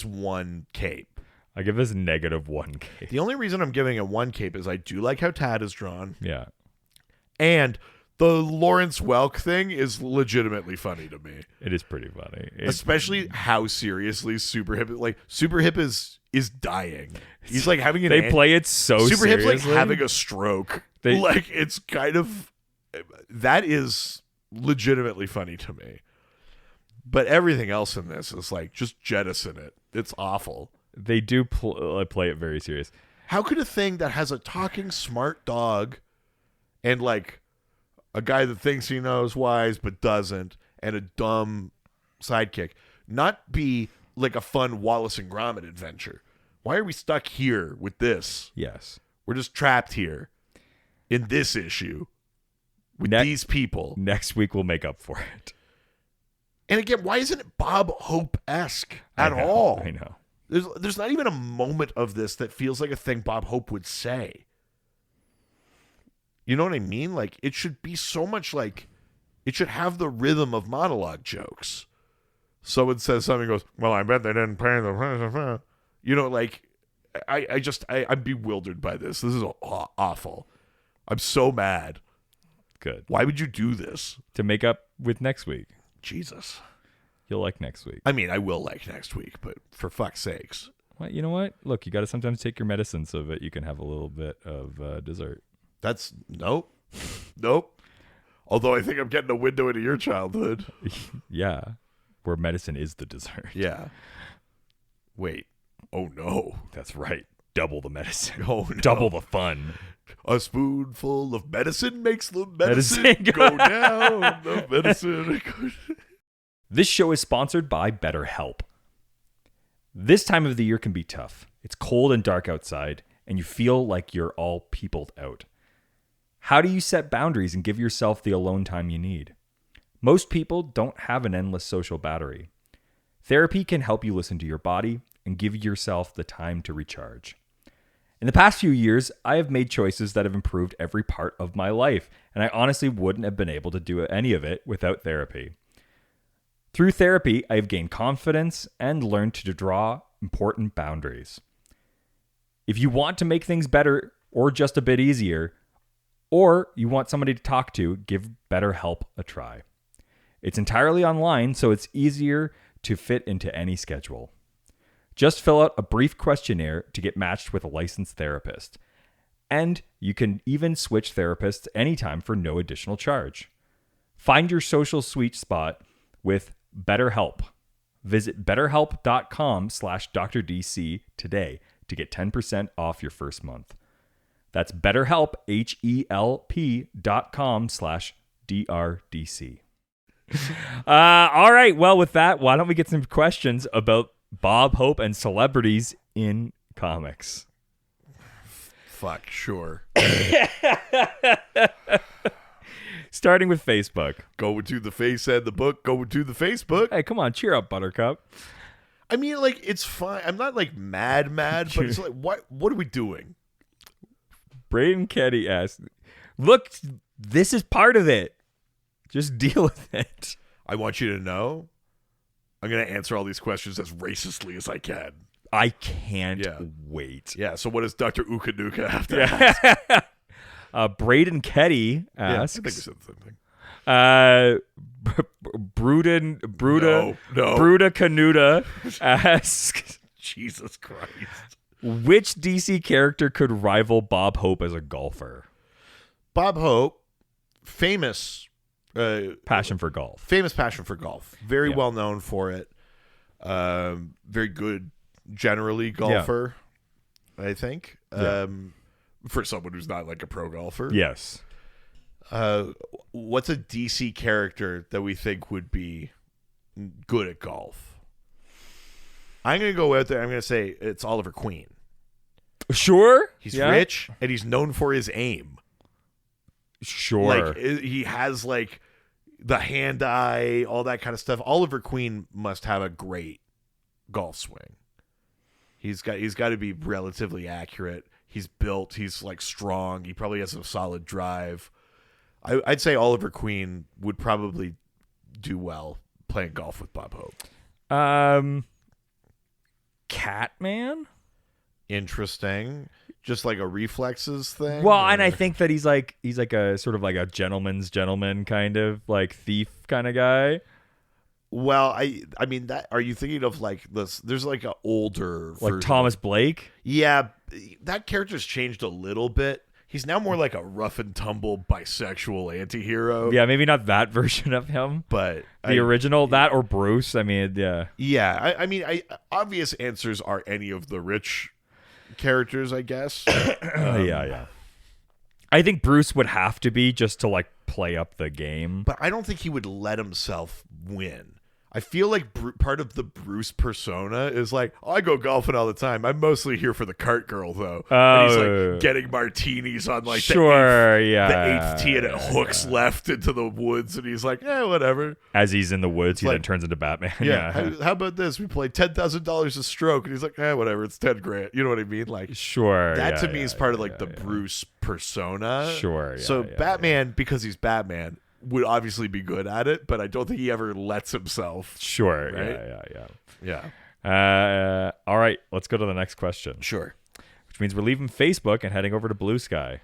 1 cape. I give this -1K. The only reason I'm giving it 1 cape is I do like how Tad is drawn. Yeah. And the Lawrence Welk thing is legitimately funny to me. It is pretty funny. Especially how seriously Super Hip, like Super Hip is dying. He's like having They play it so Super Hip's seriously. like having a stroke. Like it's kind of, that is legitimately funny to me. But everything else in this is like, just jettison it. It's awful. They do play it very serious. How could a thing that has a talking smart dog and like a guy that thinks he knows wise but doesn't, and a dumb sidekick not be like a fun Wallace and Gromit adventure? Why are we stuck here with this? Yes. We're just trapped here in this issue with these people. Next week we'll make up for it. And again, why isn't it Bob Hope-esque at all? I know. There's not even a moment of this that feels like a thing Bob Hope would say. You know what I mean? Like, it should be so much like, it should have the rhythm of monologue jokes. Someone says something, goes, well, I bet they didn't pay the... You know, like, I'm bewildered by this. This is awful. I'm so mad. Good. Why would you do this? To make up with next week. Jesus. You'll like next week. I mean, I will like next week, but for fuck's sakes. Well, you know what? Look, you got to sometimes take your medicine so that you can have a little bit of dessert. That's nope. Although I think I'm getting a window into your childhood. Yeah. Where medicine is the dessert. Yeah. Wait. Oh no. That's right. Double the medicine. Oh no. Double the fun. A spoonful of medicine makes the medicine go down. The medicine goes... This show is sponsored by BetterHelp. This time of the year can be tough. It's cold and dark outside, and you feel like you're all peopled out. How do you set boundaries and give yourself the alone time you need? Most people don't have an endless social battery. Therapy can help you listen to your body and give yourself the time to recharge. In the past few years, I have made choices that have improved every part of my life, and I honestly wouldn't have been able to do any of it without therapy. Through therapy, I have gained confidence and learned to draw important boundaries. If you want to make things better or just a bit easier, or you want somebody to talk to, give BetterHelp a try. It's entirely online, so it's easier to fit into any schedule. Just fill out a brief questionnaire to get matched with a licensed therapist. And you can even switch therapists anytime for no additional charge. Find your social sweet spot with BetterHelp. Visit betterhelp.com/DrDC today to get 10% off your first month. That's BetterHelp, HELP.com/DRDC. All right. Well, with that, why don't we get some questions about Bob Hope and celebrities in comics? Fuck, sure. Starting with Facebook. Go to the face and the book. Go to the Facebook. Hey, come on, cheer up, Buttercup. I mean, like, it's fine. I'm not like mad, but it's like, what are we doing? Braden Ketty asked, look, this is part of it. Just deal with it. I want you to know, I'm going to answer all these questions as racistly as I can. I can't wait. Yeah, so what does Dr. Ukanuka have to ask? Braden Ketty asks. I think we said the same thing. Bruda Canuta asks, Jesus Christ. Which DC character could rival Bob Hope as a golfer? Bob Hope, famous passion for golf. Famous passion for golf. Very well known for it. Very good, generally, golfer, I think. For someone who's not like a pro golfer. Yes. What's a DC character that we think would be good at golf? I'm going to go out there. I'm going to say it's Oliver Queen. Sure. He's rich and he's known for his aim. Sure. Like, he has like the hand eye, all that kind of stuff. Oliver Queen must have a great golf swing. He's got to be relatively accurate. He's built. He's like strong. He probably has a solid drive. I'd say Oliver Queen would probably do well playing golf with Bob Hope. Catman. Interesting. Just like a reflexes thing. Well, and I think that he's like a sort of like a gentleman's gentleman kind of like thief kind of guy. Well, I mean that. Are you thinking of like this? There's like an older Like version. Thomas Blake. Yeah, that character's changed a little bit. He's now more like a rough and tumble bisexual anti-hero. Yeah, maybe not that version of him. But The original, that or Bruce. I mean, yeah. Yeah, I mean, obvious answers are any of the rich characters, I guess. Yeah. I think Bruce would have to be just to like play up the game. But I don't think he would let himself win. I feel like part of the Bruce persona is like, oh, I go golfing all the time. I'm mostly here for the cart girl, though. And he's like getting martinis on like the eighth tee, and it hooks left into the woods, and he's like, whatever. As he's in the woods, he like, then turns into Batman. Yeah. How about this? We play $10,000 a stroke, and he's like, whatever. It's $10,000. You know what I mean? Like, sure. That to me is part of like the Bruce persona. Sure. Yeah, so Batman, because he's Batman, would obviously be good at it, but I don't think he ever lets himself. Sure. Right? Yeah. All right. Let's go to the next question. Sure. Which means we're leaving Facebook and heading over to Blue Sky.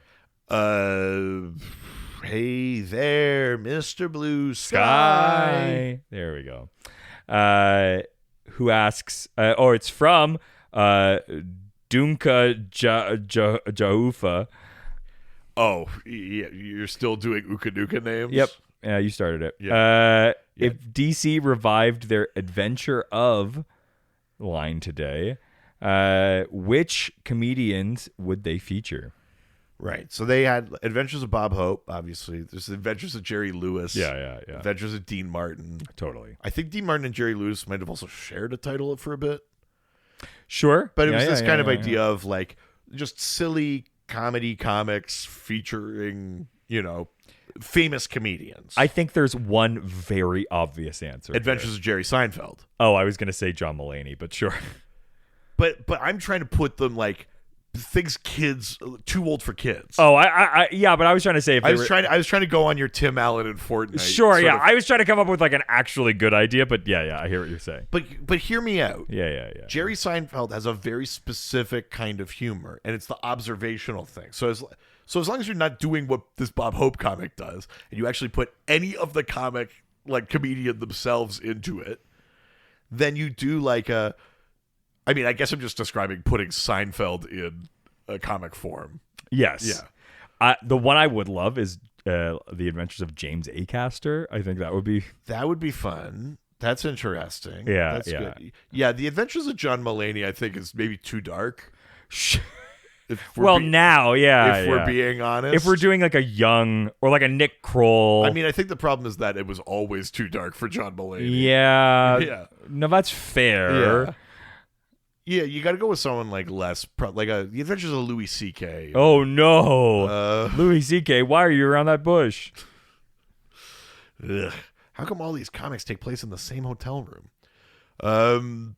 Hey there, Mr. Blue Sky. There we go. Who asks? It's from Dunka Jaufa. Oh, yeah, you're still doing Uka Nuka names? Yep. Yeah, you started it. Yeah. If DC revived their Adventure of line today, which comedians would they feature? Right. So they had Adventures of Bob Hope, obviously. There's Adventures of Jerry Lewis. Yeah. Adventures of Dean Martin. Totally. I think Dean Martin and Jerry Lewis might have also shared a title for a bit. Sure. But it was this kind of idea of like just silly comedy comics featuring, famous comedians. I think there's one very obvious answer. Adventures of Jerry Seinfeld. Oh, I was going to say John Mulaney, but sure. But I'm trying to put them like things kids too old for kids. Oh, but I was trying to say if I was trying to go on your Tim Allen and Fortnite. Sure, yeah. I was trying to come up with like an actually good idea, but yeah, I hear what you're saying. But hear me out. Yeah. Jerry Seinfeld has a very specific kind of humor, and it's the observational thing. So as long as you're not doing what this Bob Hope comic does, and you actually put any of the comic like comedian themselves into it, then you do like a. I mean, I guess I'm just describing putting Seinfeld in a comic form. Yes. Yeah. The one I would love is The Adventures of James Acaster. I think that would be fun. That's interesting. Yeah, That's good. Yeah, The Adventures of John Mulaney, I think, is maybe too dark. If we're being honest. If we're doing like a young or like a Nick Kroll. I mean, I think the problem is that it was always too dark for John Mulaney. Yeah. No, that's fair. Yeah, you got to go with someone like less, The Adventures of Louis C.K. Oh no, Louis C.K. Why are you around that bush? Ugh. How come all these comics take place in the same hotel room? God,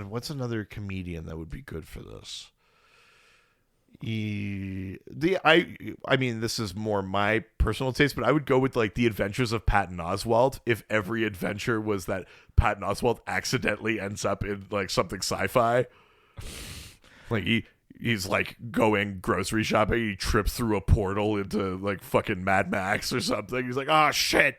what's another comedian that would be good for this? I mean, this is more my personal taste, but I would go with like The Adventures of Patton Oswalt. If every adventure was that Patton Oswalt accidentally ends up in like something sci-fi, like he's like going grocery shopping, he trips through a portal into like fucking Mad Max or something. He's like, oh shit!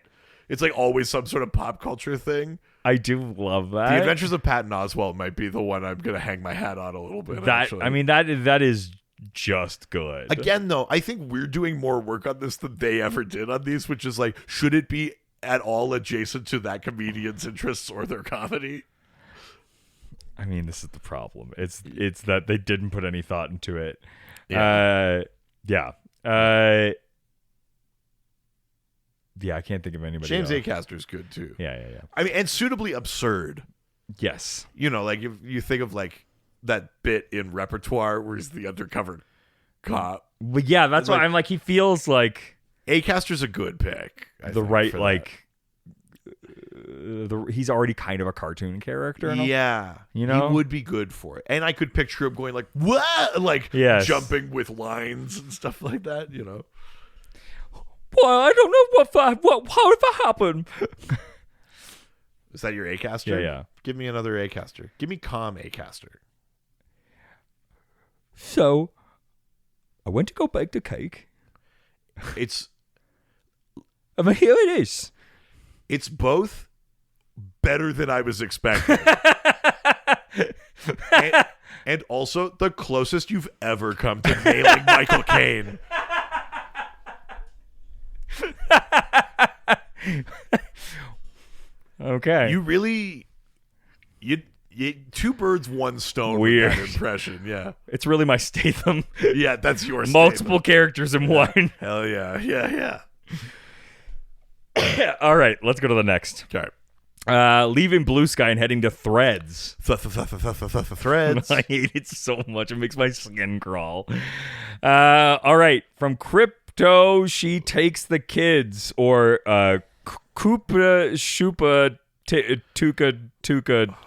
It's like always some sort of pop culture thing. I do love that. The Adventures of Patton Oswalt might be the one I'm gonna hang my hat on a little bit. I mean, that is just good. Again, though, I think we're doing more work on this than they ever did on these, which is like, should it be at all adjacent to that comedian's interests or their comedy? I mean, this is the problem. It's that they didn't put any thought into it. Yeah. I can't think of anybody James else. Acaster's good too. Yeah. I mean, and suitably absurd. Yes. Like if you think of like that bit in Repertoire where he's the undercover cop. But yeah, that's why I'm like, he feels like Acaster's a good pick. the right, like, he's already kind of a cartoon character. Yeah, You know? he would be good for it, and I could picture him going like what, like Yes. jumping with lines and stuff like that. You know, Well, I don't know how did that happen. is that your Acaster? Yeah. Give me another Acaster. Give me calm Acaster. So, I went to go bake the cake. It's I mean, here it is. it's both better than I was expecting, and also the closest you've ever come to nailing Michael Caine. Okay. You really, you two birds, one stone. Weird. With that impression, yeah, It's really my Statham. yeah. That's your Multiple characters in one. statement. Hell yeah, yeah. All right, let's go to the next. Okay. Leaving Blue Sky and heading to Threads. Threads. I hate it so much. It makes my skin crawl. All right. From Crypto, she takes the kids, or Koopa Shoopa Tuka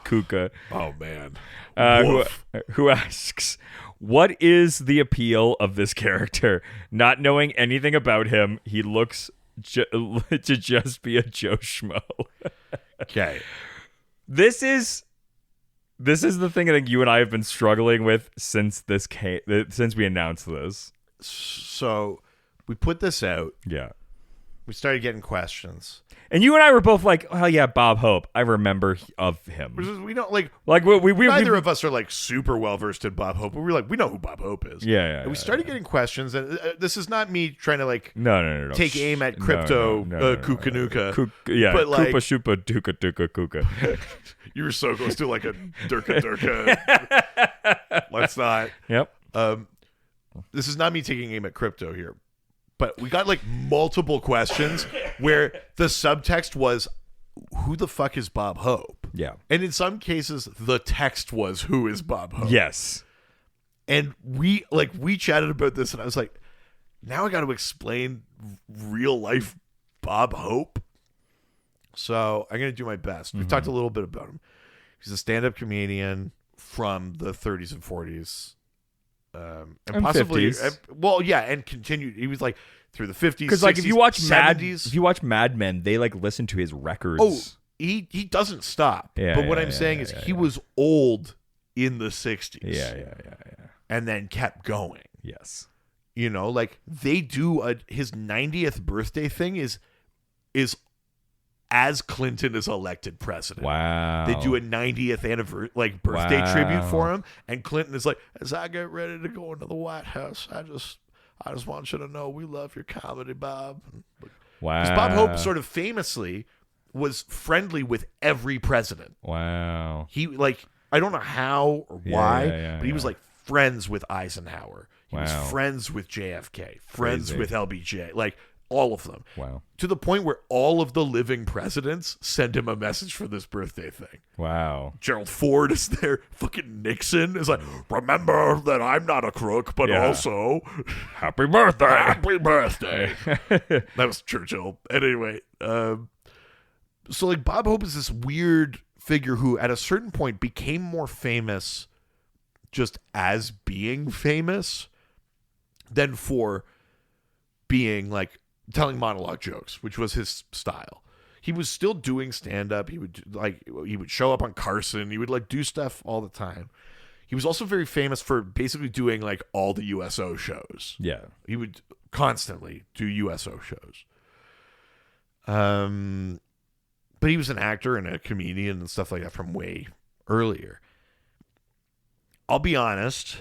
Kuka, Oh man. who, Woof. who asks, what is the appeal of this character? Not knowing anything about him, he looks to just be a Joe Schmo. Okay. This is the thing I think you and I have been struggling with since we announced this. So we put this out. Yeah. We started getting questions. And you and I were both like, "Oh yeah, Bob Hope. I remember of him." We don't like. We Neither of us are like super well versed in Bob Hope, but we're like, we know who Bob Hope is. Yeah. And we started getting questions, and this is not me trying to like No. take aim at crypto Kukanuka. Yeah, but like Koopa Shoopa Duka Duka Kuka. you were so close to like a Durka Durka. Let's not. Yep. This is not me taking aim at crypto here, but we got like multiple questions where the subtext was, who the fuck is Bob Hope? Yeah. And in some cases, the text was, who is Bob Hope? Yes. And we chatted about this, and I was like, now I got to explain real life Bob Hope. So I'm going to do my best. We've talked a little bit about him. He's a stand-up comedian from the 30s and 40s. And possibly 50s. And continued. He was like through the 50s, Because like 60s, if you watch 70s. Mad Men, they like listen to his records. Oh, he doesn't stop. Yeah, but what yeah, I'm yeah, saying yeah, is yeah, he yeah. was old in the 60s. Yeah. And then kept going. Yes. You know, like they do his 90th birthday thing is as Clinton is elected president. Wow. They do a 90th anniversary birthday Wow. tribute for him, and Clinton is like, as I get ready to go into the White House, I just want you to know we love your comedy, Bob. Wow. Because Bob Hope sort of famously was friendly with every president. Wow. He I don't know how or why, yeah, but he was yeah. like friends with Eisenhower. He was Wow. friends with JFK, friends Crazy. with LBJ, like all of them. Wow. To the point where all of the living presidents send him a message for this birthday thing. Wow. Gerald Ford is there. Fucking Nixon is like, remember that I'm not a crook, but Yeah. also Happy birthday. happy birthday. That was Churchill. Anyway, so like Bob Hope is this weird figure who at a certain point became more famous just as being famous than for being like telling monologue jokes, which was his style. He was still doing stand up. He would show up on Carson. He would like do stuff all the time. He was also very famous for basically doing like all the USO shows. Yeah. He would constantly do USO shows. But he was an actor and a comedian and stuff like that from way earlier. I'll be honest,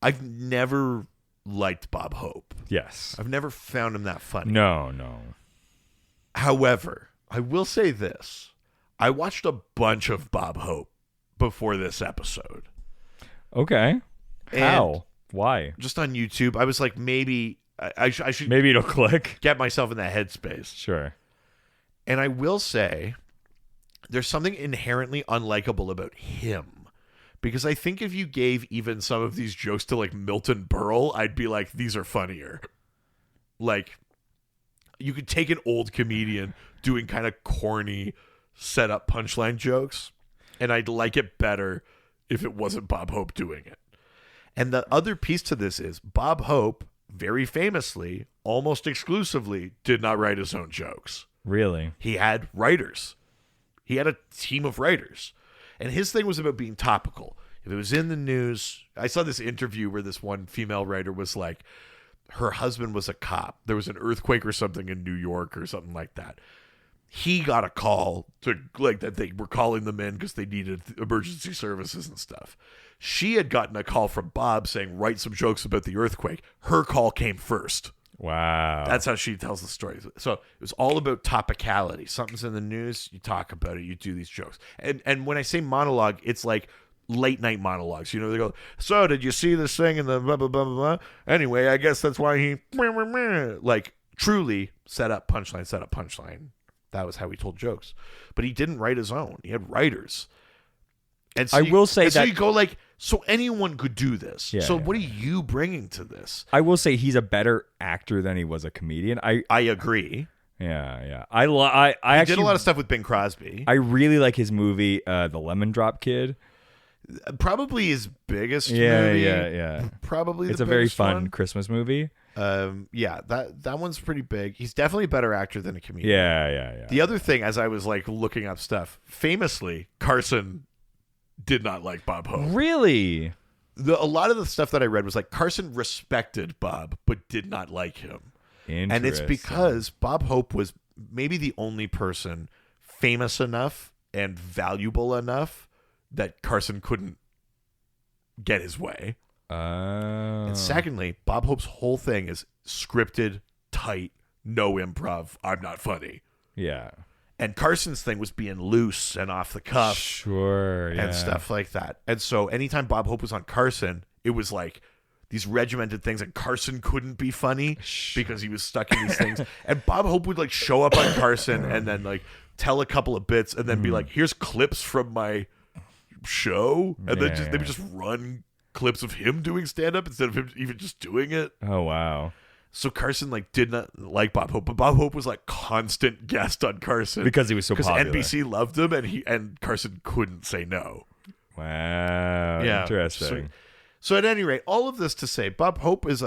I've never liked Bob Hope. Yes. I've never found him that funny. No. However, I will say this. I watched a bunch of Bob Hope before this episode. Okay. And How? Why? just on YouTube. I was like, maybe I should Maybe it'll click. get myself in that headspace. Sure. And I will say, there's something inherently unlikable about him. Because I think if you gave even some of these jokes to like Milton Berle, I'd be like, these are funnier. Like, you could take an old comedian doing kind of corny setup punchline jokes, and I'd like it better if it wasn't Bob Hope doing it. And the other piece to this is Bob Hope, very famously, almost exclusively, did not write his own jokes. Really? He had writers. He had a team of writers. And his thing was about being topical. If it was in the news, I saw this interview where this one female writer was like, her husband was a cop. There was an earthquake or something in New York or something like that. He got a call to like that they were calling them in because they needed emergency services and stuff. She had gotten a call from Bob saying, write some jokes about the earthquake. Her call came first. Wow. That's how she tells the story. So it was all about topicality. Something's in the news, you talk about it, you do these jokes. And when I say monologue, it's like late night monologues. You know, they go, so did you see this thing in the blah, blah, blah, blah, blah? Anyway, I guess that's why he, like, truly set up punchline. That was how he told jokes. But he didn't write his own. He had writers. And so I will say so that you go like, so anyone could do this. Yeah, so yeah. what are you bringing to this? I will say he's a better actor than he was a comedian. I agree. Yeah. I actually did a lot of stuff with Bing Crosby. I really like his movie, The Lemon Drop Kid. Probably his biggest Yeah, movie. yeah. Probably It's the a very biggest fun one. Christmas movie. Yeah, that one's pretty big. He's definitely a better actor than a comedian. Yeah. The other thing, as I was like looking up stuff, famously, Carson did not like Bob Hope. Really? A lot of the stuff that I read was like Carson respected Bob, but did not like him. And it's because Bob Hope was maybe the only person famous enough and valuable enough that Carson couldn't get his way. And secondly, Bob Hope's whole thing is scripted, tight, no improv. I'm not funny. Yeah. And Carson's thing was being loose and off the cuff. Sure, yeah. And stuff like that. And so anytime Bob Hope was on Carson, it was like these regimented things, and Carson couldn't be funny because he was stuck in these things. And Bob Hope would like show up on Carson and then like tell a couple of bits and then be like, here's clips from my show. And then they would just run clips of him doing stand-up instead of him even just doing it. Oh, wow. So Carson like did not like Bob Hope, but Bob Hope was like constant guest on Carson Because he was so popular. Because NBC loved him, and Carson couldn't say no. Wow. Yeah. Interesting. So at any rate, all of this to say, Bob Hope is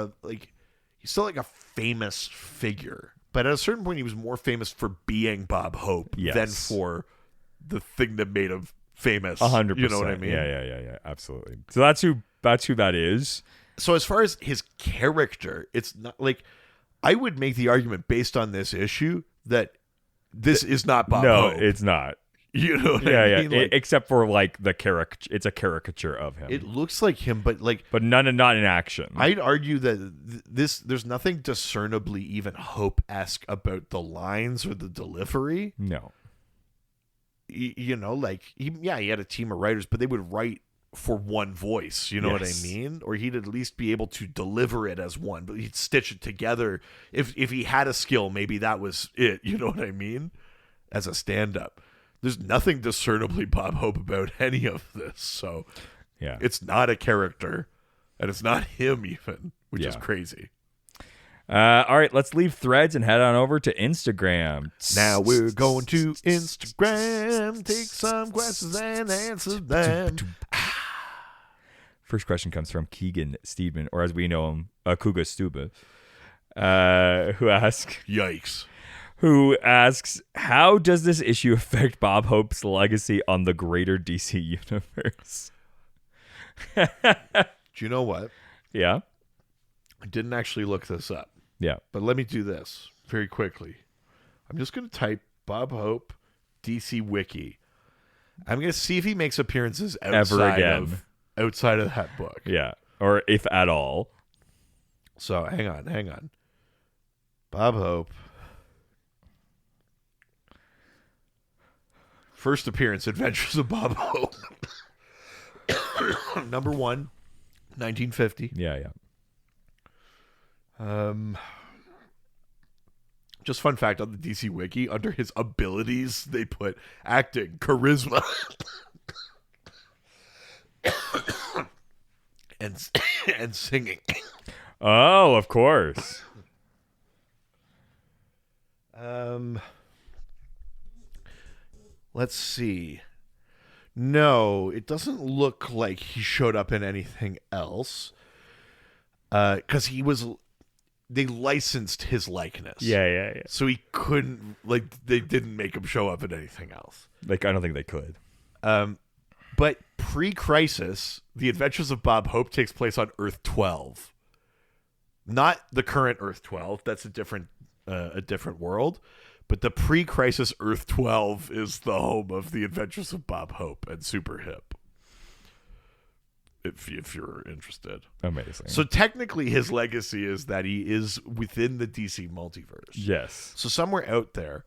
he's still like a famous figure, but at a certain point, he was more famous for being Bob Hope than for the thing that made him famous. 100%. You know what I mean? Yeah. Absolutely. So that's who that is. So as far as his character, it's not like I would make the argument based on this issue that this is not Bob No, Hope. it's not. You know what Yeah. I mean? Like, Except for like the caricature. It's a caricature of him. it looks like him, but like but not in action. I'd argue that there's nothing discernibly even Hope-esque about the lines or the delivery. No. You know, like he had a team of writers, but they would write for one voice. You know what I Yes. mean? Or he'd at least be able to deliver it as one, but he'd stitch it together. If he had a skill, maybe that was it. You know what I mean? As a stand-up, there's nothing discernibly Bob Hope about any of this. So Yeah. it's not a character, and it's not him even, which is Yeah. crazy. All right, let's leave Threads and head on over to Instagram. Now we're going to Instagram, take some questions and answer them. First question comes from Keegan Steedman, or as we know him, Kuga Stuba, who asks, how does this issue affect Bob Hope's legacy on the greater DC universe? Do you know what? Yeah? I didn't actually look this up, Yeah. but let me do this very quickly. I'm just going to type Bob Hope DC Wiki. I'm going to see if he makes appearances outside of that book. Yeah. Or if at all. So hang on. Bob Hope. First appearance, Adventures of Bob Hope. Number 1, 1950. Yeah. Just fun fact on the DC Wiki, under his abilities, they put acting, charisma, and singing. Oh, of course. Let's see. No, it doesn't look like he showed up in anything else. Because they licensed his likeness. Yeah. So he couldn't, they didn't make him show up in anything else. Like, I don't think they could. But pre-Crisis, The Adventures of Bob Hope takes place on Earth 12. Not the current Earth 12. That's a different world. But the pre-Crisis Earth 12 is the home of The Adventures of Bob Hope and Super Hip. If you're interested. Amazing. So technically his legacy is that he is within the DC multiverse. Yes. So somewhere out there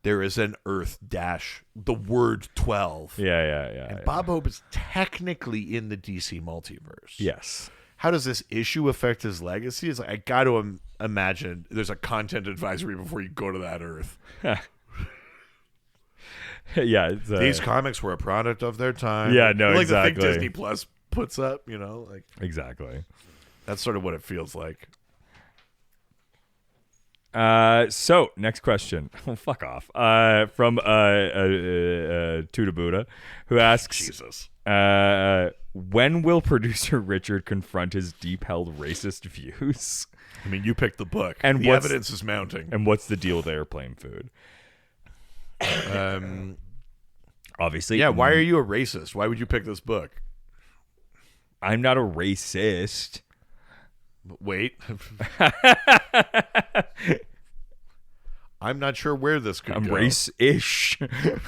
is an Earth the word 12. Yeah. And Bob Hope is technically in the DC multiverse. Yes. How does this issue affect his legacy? It's like, I got to imagine there's a content advisory before you go to that Earth. Yeah. These comics were a product of their time. Yeah, no, like exactly. the thing Disney Plus puts up, like Exactly. that's sort of what it feels like. So next question. Oh, fuck off. From Tuda Buddha, who asks, Jesus. when will producer Richard confront his deep-held racist views? I mean, you picked the book, And the what's- evidence is mounting. And what's the deal with airplane food? Obviously. Yeah, why are you a racist? Why would you pick this book? I'm not a racist. Wait. I'm not sure where this could I'm go. race-ish. I'm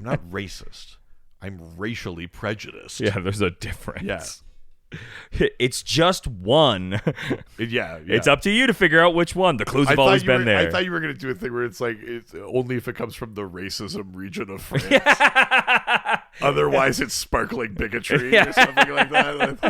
not racist. I'm racially prejudiced. Yeah, there's a difference. Yeah. It's just one. Yeah. It's up to you to figure out which one. The clues have always been there. I thought you were going to do a thing where it's like, it's only if it comes from the racism region of France. Otherwise, it's sparkling bigotry or something like that.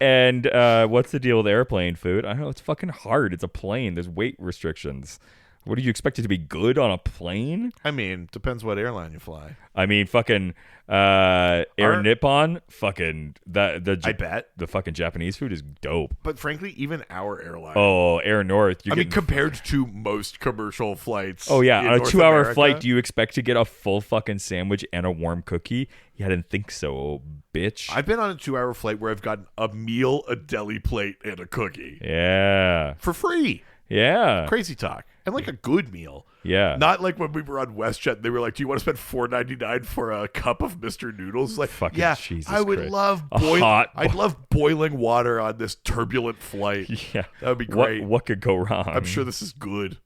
And what's the deal with airplane food? I don't know. It's fucking hard. It's a plane. There's weight restrictions. What do you expect it to be good on a plane? I mean, depends what airline you fly. I mean, fucking Air Nippon. Fucking I bet. the fucking Japanese food is dope. But frankly, even our airline. Oh, Air North. I mean, compared to most commercial flights. Oh yeah, in on a North 2-hour America, flight, do you expect to get a full fucking sandwich and a warm cookie? Yeah, I didn't think so, bitch. I've been on a 2-hour flight where I've gotten a meal, a deli plate, and a cookie Yeah. for free. Yeah. Crazy talk. And like a good meal. Yeah. Not like when we were on WestJet, they were like, "Do you want to spend $4.99 for a cup of Mr. Noodles?" Like, Fucking yeah, Jesus I would Christ. love I'd love boiling water on this turbulent flight. Yeah. That would be great. What could go wrong? I'm sure this is good.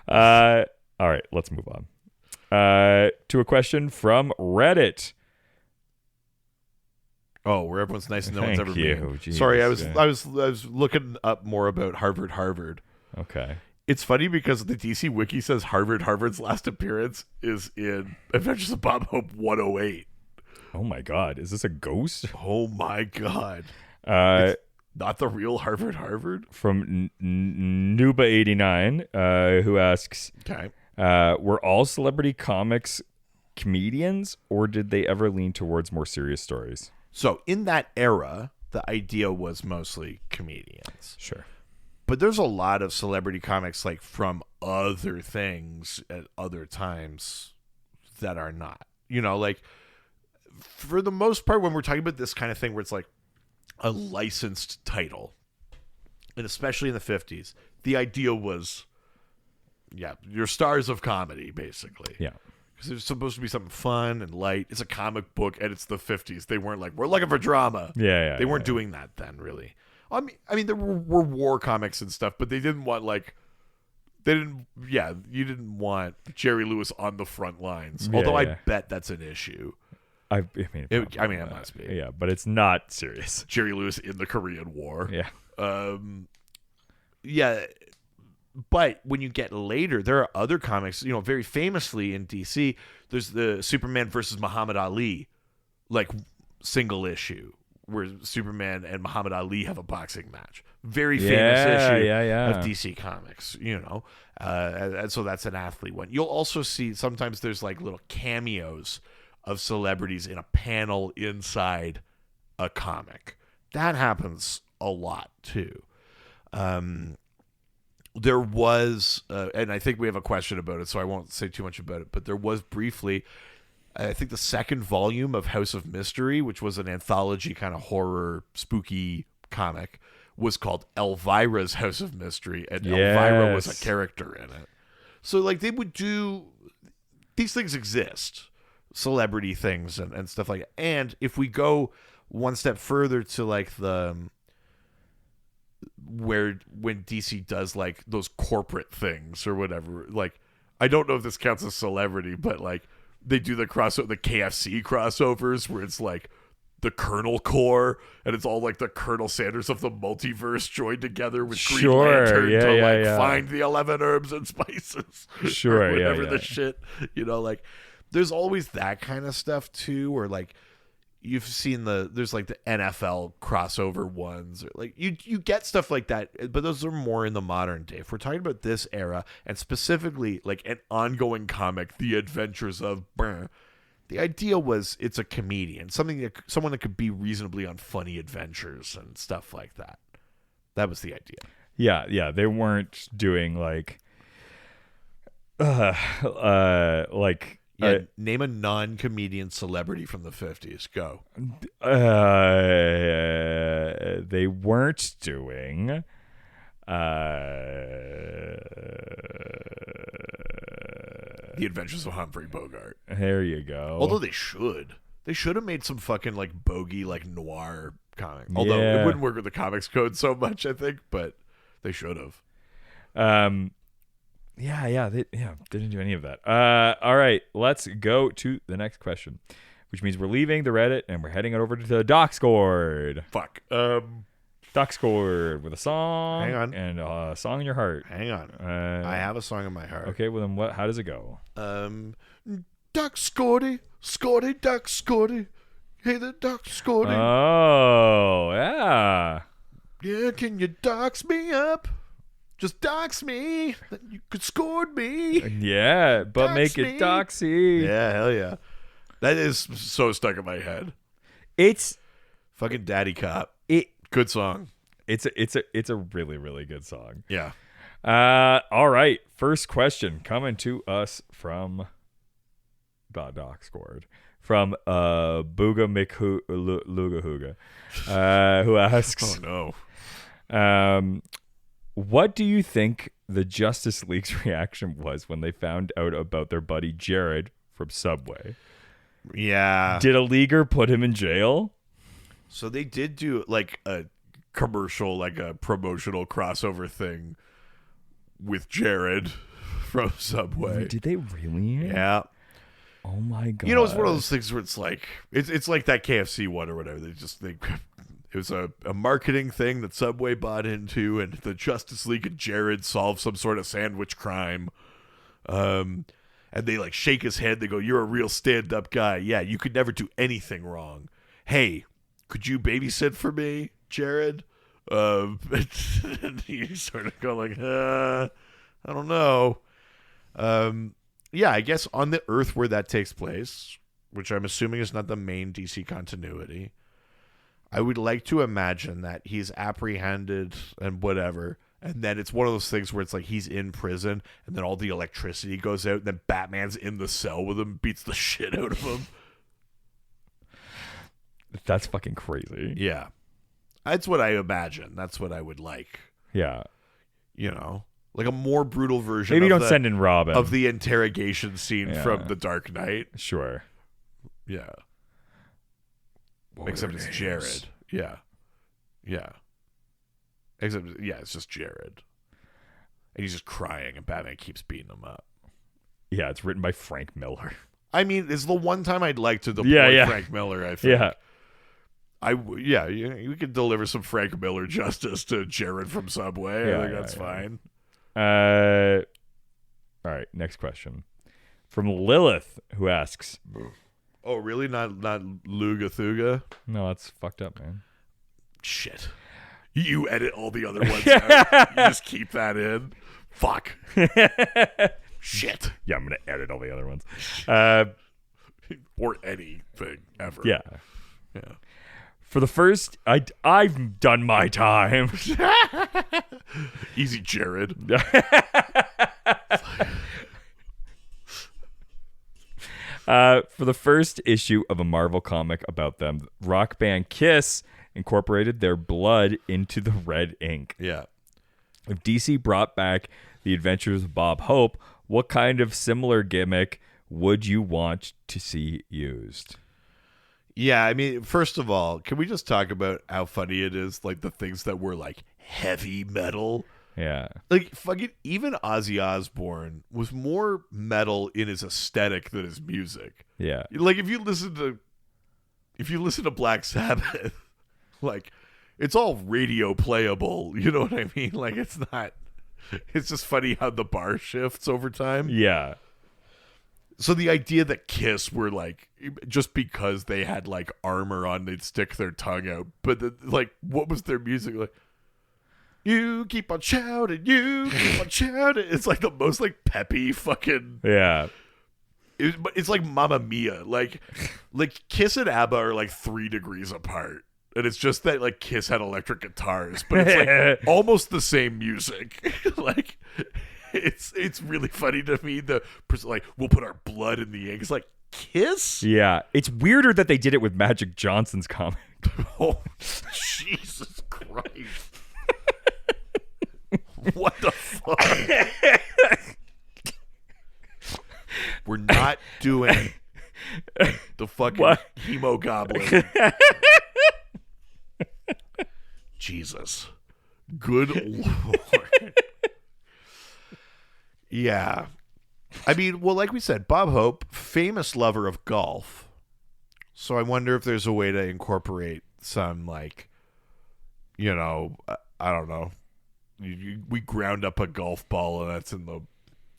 All right, let's move on. To a question from Reddit. Oh, where everyone's nice and no one's Thank ever you. been. Jesus, Sorry, I yeah. was looking up more about Harvard. Okay. It's funny because the DC Wiki says Harvard's last appearance is in Adventures of Bob Hope 108. Oh my God, is this a ghost? Oh my god. Not the real Harvard? From Nuba89, who asks, Okay. were all celebrity comics comedians, or did they ever lean towards more serious stories? So in that era, the idea was mostly comedians. Sure. But there's a lot of celebrity comics like from other things at other times that are not. Like for the most part, when we're talking about this kind of thing where it's like a licensed title, and especially in the 50s, the idea was, your stars of comedy, basically. Yeah. Because it's supposed to be something fun and light. It's a comic book, and it's the 50s. They weren't like, we're looking for drama. Yeah. They weren't doing that then, really. I mean, there were war comics and stuff, but they didn't want you didn't want Jerry Lewis on the front lines. Although I bet that's an issue. I mean, it must be. Yeah, but it's not serious. Jerry Lewis in the Korean War. Yeah. But when you get later, there are other comics, very famously in DC, there's the Superman versus Muhammad Ali, single issue, where Superman and Muhammad Ali have a boxing match. Very famous issue of DC Comics, and so that's an athlete one. You'll also see sometimes there's little cameos of celebrities in a panel inside a comic. That happens a lot too. There was, and I think we have a question about it, so I won't say too much about it, but there was briefly, I think the second volume of House of Mystery, which was an anthology kind of horror, spooky comic, was called Elvira's House of Mystery, and Elvira was a character in it. So, like, they would do, these things exist, celebrity things and stuff like that. And if we go one step further to, like, when DC does, like, those corporate things or whatever, like, I don't know if this counts as celebrity, but, like, they do the KFC crossovers where it's, like, the Colonel Corps, and it's all like the Colonel Sanders of the multiverse joined together with Green Lantern to find the 11 herbs and spices. Sure, whatever the shit, like there's always that kind of stuff too, or like you've seen there's like the NFL crossover ones, or like you get stuff like that, but those are more in the modern day. If we're talking about this era and specifically like an ongoing comic, The Adventures of the idea was it's a comedian, someone that could be reasonably on funny adventures and stuff like that. That was the idea. Yeah. They weren't doing like, name a non-comedian celebrity from the 50s. Go. They weren't doing. The Adventures of Humphrey Bogart. There you go. Although they should have made some fucking like bogey, like noir comic. Although it wouldn't work with the comics code so much, I think, but they should have. They didn't do any of that. All right, let's go to the next question, which means we're leaving the Reddit and we're heading over to the Docscord. Fuck. Docscord with a song. Hang on. And a song in your heart. Hang on. I have a song in my heart. Okay, well then how does it go? Duck Scorty, Scorty, Duck Scorty. Hey, the Duck Scorty. Oh, yeah. Yeah, can you dox me up? Just dox me. You could score me. Yeah, but Dox make me. it doxy. Yeah, hell yeah. That is so stuck in my head. It's fucking Daddy Cop. Good song. It's a really, really good song. Yeah. All right. First question coming to us from Docscord. From Booga Lugahuga, who asks, "Oh no, what do you think the Justice League's reaction was when they found out about their buddy Jared from Subway? Yeah, did a leaguer put him in jail? So they did do like a commercial, like a promotional crossover thing with Jared from Subway. Did they really? Yeah." Oh my god! You know, it's one of those things where it's like it's like that KFC one or whatever. It was a marketing thing that Subway bought into, and the Justice League and Jared solve some sort of sandwich crime. And they like shake his head. They go, "You're a real stand-up guy. Yeah, you could never do anything wrong. Hey, could you babysit for me, Jared?" And you sort of go like, I don't know. Yeah, I guess on the Earth where that takes place, which I'm assuming is not the main DC continuity, I would like to imagine that he's apprehended and whatever, and then it's one of those things where it's like he's in prison, and then all the electricity goes out, and then Batman's in the cell with him, beats the shit out of him. That's fucking crazy. Yeah. That's what I imagine. That's what I would like. Yeah. You know? Like a more brutal version Maybe don't send in Robin. Of the interrogation scene from The Dark Knight. Sure. Yeah. Except it's Jared. Yeah. Yeah. Except, yeah, it's just Jared. And he's just crying, and Batman keeps beating him up. Yeah, it's written by Frank Miller. I mean, it's the one time I'd like to deploy Frank Miller, I think. Yeah. You could deliver some Frank Miller justice to Jared from Subway. I think that's fine. All right, next question from Lilith, who asks, "Oh, really? Not Luga Thuga? No, that's fucked up, man. Shit. You edit all the other ones out. You just keep that in. Fuck. Shit. Yeah, I'm gonna edit all the other ones. Or anything ever. Yeah. For the first, I've done my time. Easy, Jared. For the first issue of a Marvel comic about them, rock band Kiss incorporated their blood into the red ink. Yeah. If DC brought back the adventures of Bob Hope, what kind of similar gimmick would you want to see used? Yeah, I mean, first of all, can we just talk about how funny it is, like the things that were like heavy metal? Yeah. Like fucking even Ozzy Osbourne was more metal in his aesthetic than his music. Yeah. Like if you listen to Black Sabbath, like it's all radio playable, you know what I mean? Like it's just funny how the bar shifts over time. Yeah. So the idea that Kiss were like, just because they had like armor on, they'd stick their tongue out. But like, what was their music like? You keep on shouting, you keep on shouting. It's like the most like peppy fucking. Yeah. But it's like Mamma Mia. Like Kiss and ABBA are like 3 degrees apart. And it's just that like Kiss had electric guitars, but it's like almost the same music. Like it's really funny to me. The person like, we'll put our blood in the ink. It's like Kiss. Yeah. It's weirder that they did it with Magic Johnson's comic. Oh, Jesus Christ. What the fuck? We're not doing the fucking Hemo Goblin. Jesus. Good Lord. Yeah. I mean, well, like we said, Bob Hope, famous lover of golf. So I wonder if there's a way to incorporate some, like, you know, I don't know. We ground up a golf ball and that's in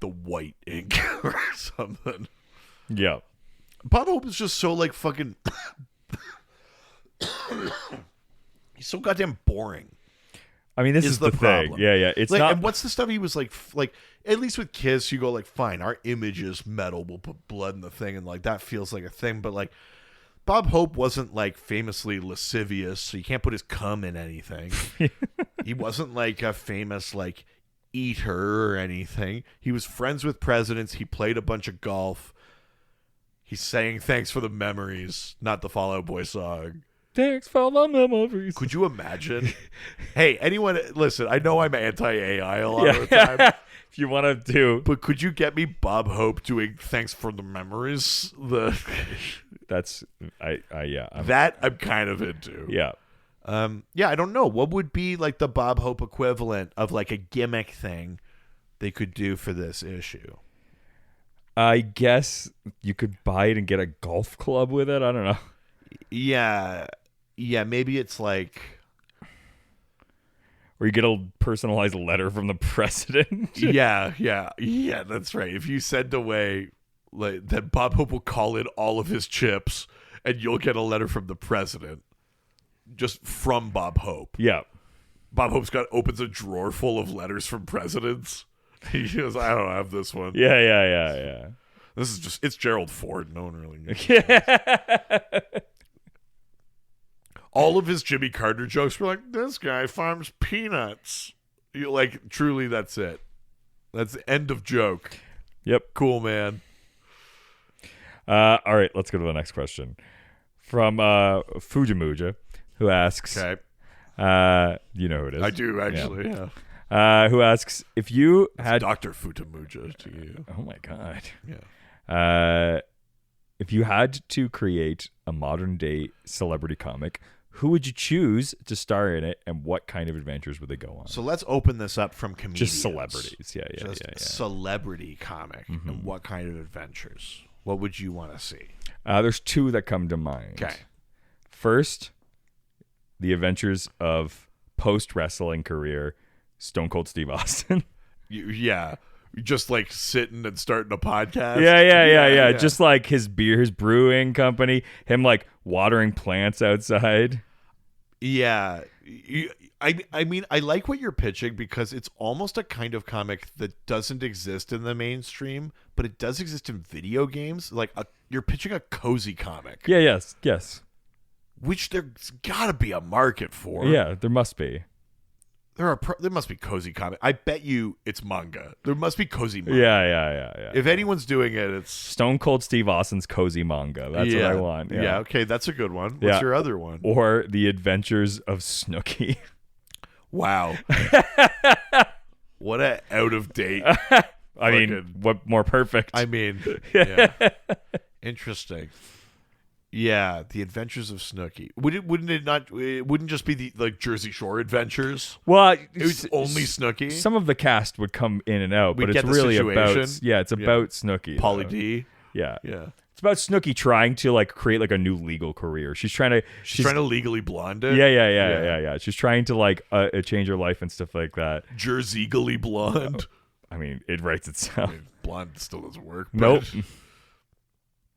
the white ink or something. Yeah. Bob Hope is just so, like, fucking... He's so goddamn boring. I mean, this is the problem. thing. Yeah. It's like, not. and what's the stuff he was like, at least with Kiss, you go like, fine, our image is metal. We'll put blood in the thing. And like, that feels like a thing. But like, Bob Hope wasn't like famously lascivious. So you can't put his cum in anything. He wasn't like a famous like eater or anything. He was friends with presidents. He played a bunch of golf. He's saying thanks for the memories, not the Fall Out Boy song. Thanks for the memories. Could you imagine? Hey, anyone, listen, I know I'm anti-AI a lot of the time. If you want to do. But could you get me Bob Hope doing thanks for the memories? That's, yeah. That I'm kind of into. Yeah. Yeah, I don't know. What would be like the Bob Hope equivalent of like a gimmick thing they could do for this issue? I guess you could buy it and get a golf club with it. I don't know. Yeah, maybe it's like... Or you get a personalized letter from the president. yeah, that's right. If you send away, like, then Bob Hope will call in all of his chips, and you'll get a letter from the president, just from Bob Hope. Yeah. Bob Hope's opens a drawer full of letters from presidents. He goes, I don't have this one. Yeah. This is just, it's Gerald Ford. No one really knows. Yeah. All of his Jimmy Carter jokes were like, this guy farms peanuts. Like, truly, that's it. That's the end of joke. Yep. Cool, man. All right, let's go to the next question. From Fujimuja, who asks, Okay. you know who it is. I do, actually, yeah. Who asks, if you It's had... Dr. Futamuja to you. Oh, my God. Yeah. If you had to create a modern-day celebrity comic, who would you choose to star in it, and what kind of adventures would they go on? So let's open this up from comedians. Just celebrities. Yeah. Celebrity comic. Mm-hmm. And what kind of adventures? What would you want to see? There's 2 that come to mind. Okay. First, the adventures of post-wrestling career Stone Cold Steve Austin. Yeah. Just like sitting and starting a podcast. Yeah. Just like his brewing company, him like watering plants outside. Yeah. I mean, I like what you're pitching because it's almost a kind of comic that doesn't exist in the mainstream, but it does exist in video games. Like you're pitching a cozy comic. Yeah, yes. which there's got to be a market for. Yeah, there must be. There must be cozy comic. I bet you it's manga. There must be cozy manga. Yeah. If anyone's doing it, it's Stone Cold Steve Austin's cozy manga. That's what I want. Yeah. Okay, that's a good one. What's Yeah. your other one? Or The Adventures of Snooki. Wow. What a out of date. I mean, what more perfect? I mean, yeah. Interesting. Yeah, The Adventures of Snooki. Wouldn't it not? It wouldn't just be the Jersey Shore Adventures. well, It was only Snooki. Some of the cast would come in and out, We'd but get it's the really situation. about it's about Snooki. Pauly though. D. Yeah. Yeah. It's about Snooki trying to like create like a new legal career. She's trying to legally blonde it. Yeah. She's trying to like change her life and stuff like that. Jersey-gally blonde. I mean, it writes itself. I mean, blonde still doesn't work. But Nope.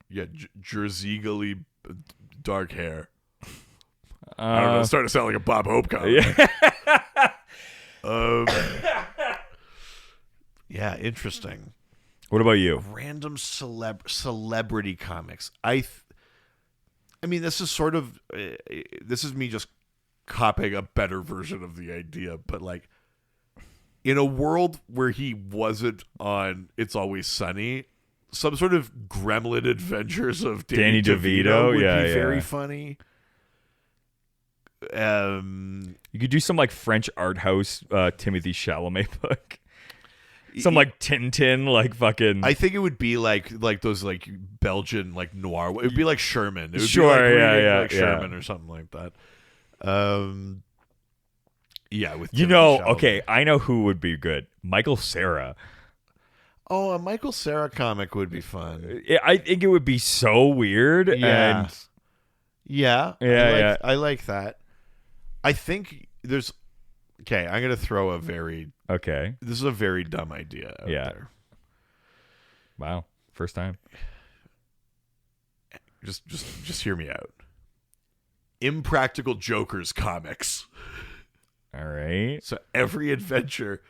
Yeah, Jersey-gally dark hair. I don't know. It's starting to sound like a Bob Hope comic. Yeah, interesting. What about you? Random celebrity comics. I mean, this is sort of this is me just copying a better version of the idea, but like in a world where he wasn't on It's Always Sunny, some sort of Gremlin Adventures of Danny DeVito would be very funny. You could do some like French art house Timothy Chalamet book. Some like Tintin, like fucking. I think it would be like those like Belgian like noir. It would be like Sherman. It would Sure, be like yeah, like Sherman or something like that. Yeah, with you Timothy know, Chalamet. okay, I know who would be good. Michael Cera. Oh, a Michael Cera comic would be fun. I think it would be so weird. Yeah. And Yeah. I like that. I think there's. Okay, I'm gonna throw a very. Okay. This is a very dumb idea out there. Wow. First time. Just hear me out. Impractical Jokers comics. All right. So every adventure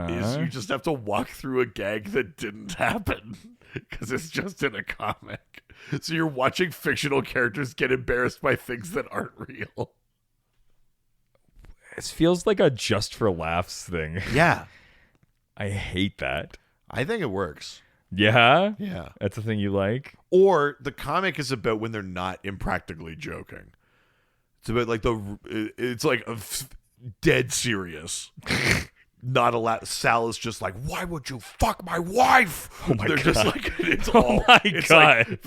is you just have to walk through a gag that didn't happen because it's just in a comic. So you're watching fictional characters get embarrassed by things that aren't real. It feels like a just for laughs thing. Yeah. I hate that. I think it works. Yeah? Yeah. That's the thing you like? Or the comic is about when they're not impractically joking. It's about like it's like dead serious. Not allowed. Sal is just like, why would you fuck my wife? Oh my They're God. just like, it's Oh all. my it's God.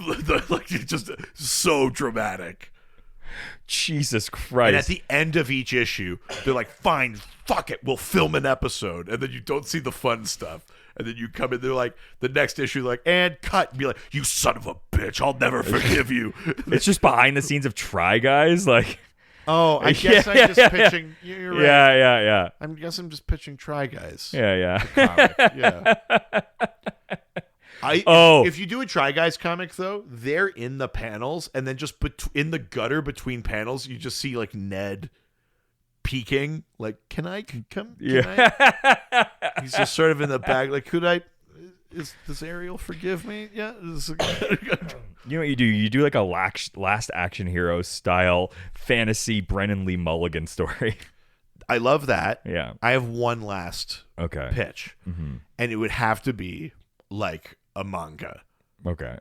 like it's just so dramatic. Jesus And Christ. at the end of each issue, they're like, fine, fuck it, we'll film an episode. And then you don't see the fun stuff. And then you come in, they're like, the next issue, they're like, and cut. And be like, you son of a bitch, I'll never forgive you. It's just behind the scenes of Try Guys. Like, Oh, I guess I'm just pitching. You're right. yeah. I guess I'm just pitching Try Guys. Yeah. Comic. Yeah. If you do a Try Guys comic though, they're in the panels, and then just in the gutter between panels, you just see like Ned peeking, like, "Can I come?" Yeah. He's just sort of in the back, like, "Could I? Does Ariel forgive me?" Yeah. You know what you do? You do like a Last Action Hero style fantasy Brennan Lee Mulligan story. I love that. Yeah. I have one last Okay. pitch, and it would have to be like a manga. Okay.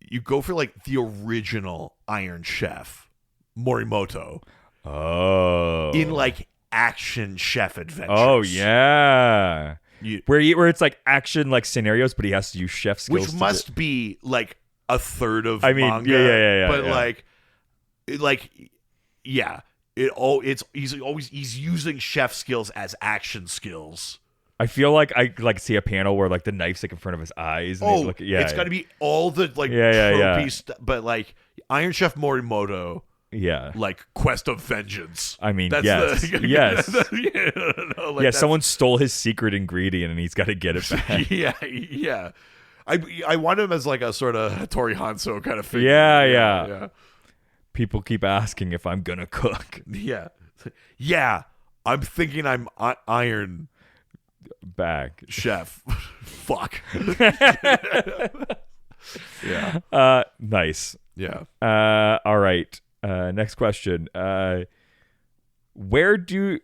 You go for like the original Iron Chef, Morimoto, Oh. in like action chef adventures. Oh yeah. You- Where it's like action like scenarios, but he has to use chef skills. which must be like a third of I mean, manga. yeah, But yeah. He's using chef skills as action skills. I feel like I like see a panel where like the knife's like in front of his eyes. And Oh, it's got to be all the like Yeah. tropey stuff, but like Iron Chef Morimoto, Yeah. like Quest of Vengeance. I mean, That's yes. yes. Someone stole his secret ingredient and he's got to get it back. Yeah. I want him as like a sort of Hattori Hanzo kind of figure. Yeah. People keep asking if I'm gonna cook. Yeah. I'm thinking I'm Iron Back. Chef. Fuck. Yeah. Nice. Yeah. All right. Next question. Where do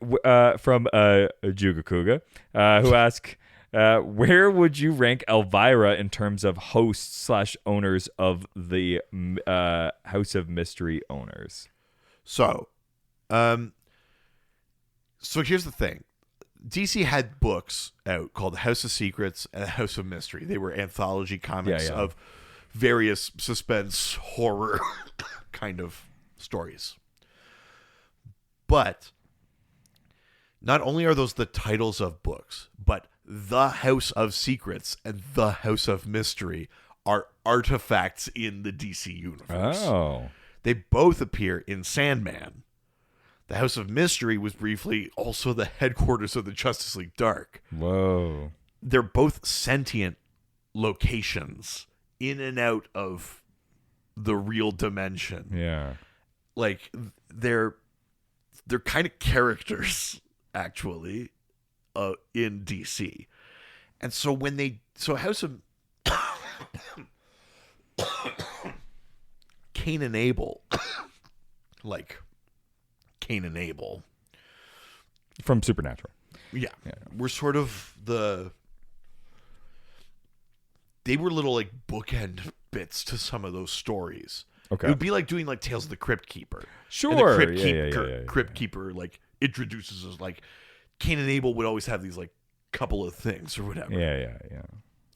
from Jugakuga, who ask, where would you rank Elvira in terms of hosts / owners of the House of Mystery owners? So here's the thing. DC had books out called House of Secrets and House of Mystery. They were anthology comics of various suspense, horror kind of stories. But not only are those the titles of books, but the House of Secrets and the House of Mystery are artifacts in the DC universe. Oh. They both appear in Sandman. The House of Mystery was briefly also the headquarters of the Justice League Dark. Whoa. They're both sentient locations in and out of the real dimension. Yeah. Like they're kind of characters actually in DC. And so House of Cain and Abel like Cain and Abel From Supernatural. Yeah. We're sort of they were little like bookend bits to some of those stories. Okay. It would be like doing like Tales of the Crypt Keeper. Sure. And the Crypt Keeper like introduces us like Cain and Abel would always have these like couple of things or whatever. Yeah.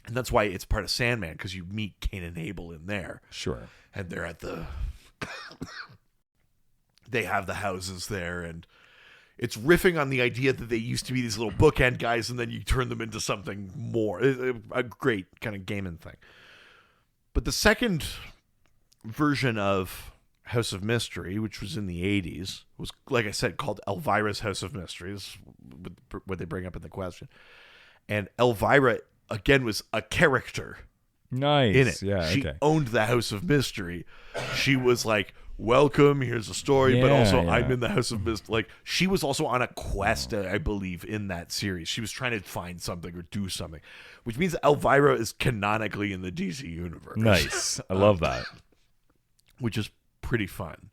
And that's why it's part of Sandman, because you meet Cain and Abel in there. Sure. And they're at the they have the houses there, and it's riffing on the idea that they used to be these little bookend guys and then you turn them into something more. A great kind of gaming thing. But the second version of House of Mystery, which was in the 80s, was, like I said, called Elvira's House of Mysteries, what they bring up in the question. And Elvira, again, was a character Nice. in it. Yeah. She okay. owned the House of Mystery. She was like, welcome, here's a story, but also I'm in the House of Mystery. Like, she was also on a quest, I believe, in that series. She was trying to find something or do something, which means Elvira is canonically in the DC universe. Nice. I love that. Which is pretty fun.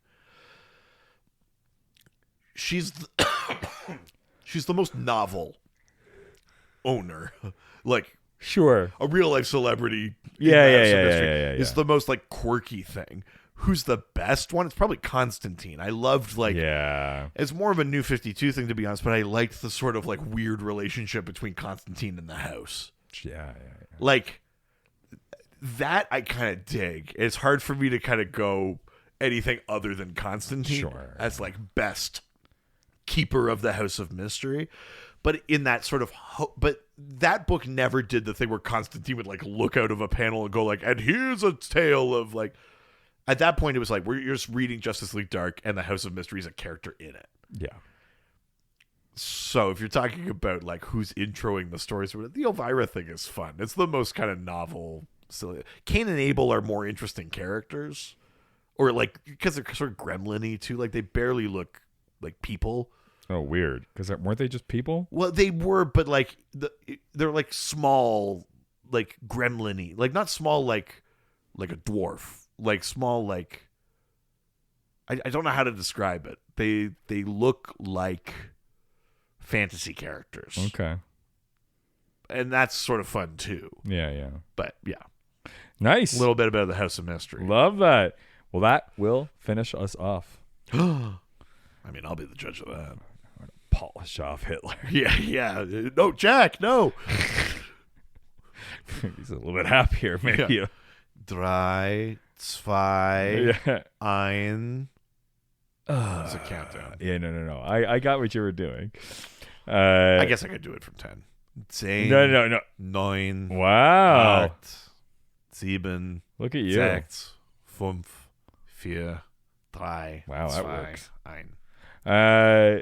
She's the most novel owner. Like, Sure. a real life celebrity. Yeah. It's the most like quirky thing. Who's the best one? It's probably Constantine. I loved like it's more of a New 52 thing, to be honest, but I liked the sort of like weird relationship between Constantine and the house. Yeah. Like that I kind of dig. It's hard for me to kind of go anything other than Constantine as like best keeper of the House of Mystery. But in that sort of but that book never did the thing where Constantine would like look out of a panel and go like, and here's a tale of like. At that point, it was like, you're just reading Justice League Dark, and the House of Mystery is a character in it. Yeah. So if you're talking about like who's introing the stories, the Elvira thing is fun. It's the most kind of novel, silly. Cain and Abel are more interesting characters, or like because they're sort of gremlin-y too. Like they barely look like people. Oh, weird. Because weren't they just people? Well, they were, but like they're like small, like gremlin-y, like not small like a dwarf. Like small, like I don't know how to describe it. They look like fantasy characters. Okay. And that's sort of fun too. Yeah. But yeah. Nice. A little bit about the House of Mystery. Love that. Well, that will finish us off. I mean, I'll be the judge of that. Polish off Hitler. Yeah. No, Jack, no. He's a little bit happier, maybe. Yeah. 3, 2, 1. It's a countdown. Yeah, no. I got what you were doing. I guess I could do it from 10. 10. No. 9. Wow. 8. 7. Look at you. 6. 5. 4. 3. Wow, that 2, works. 1.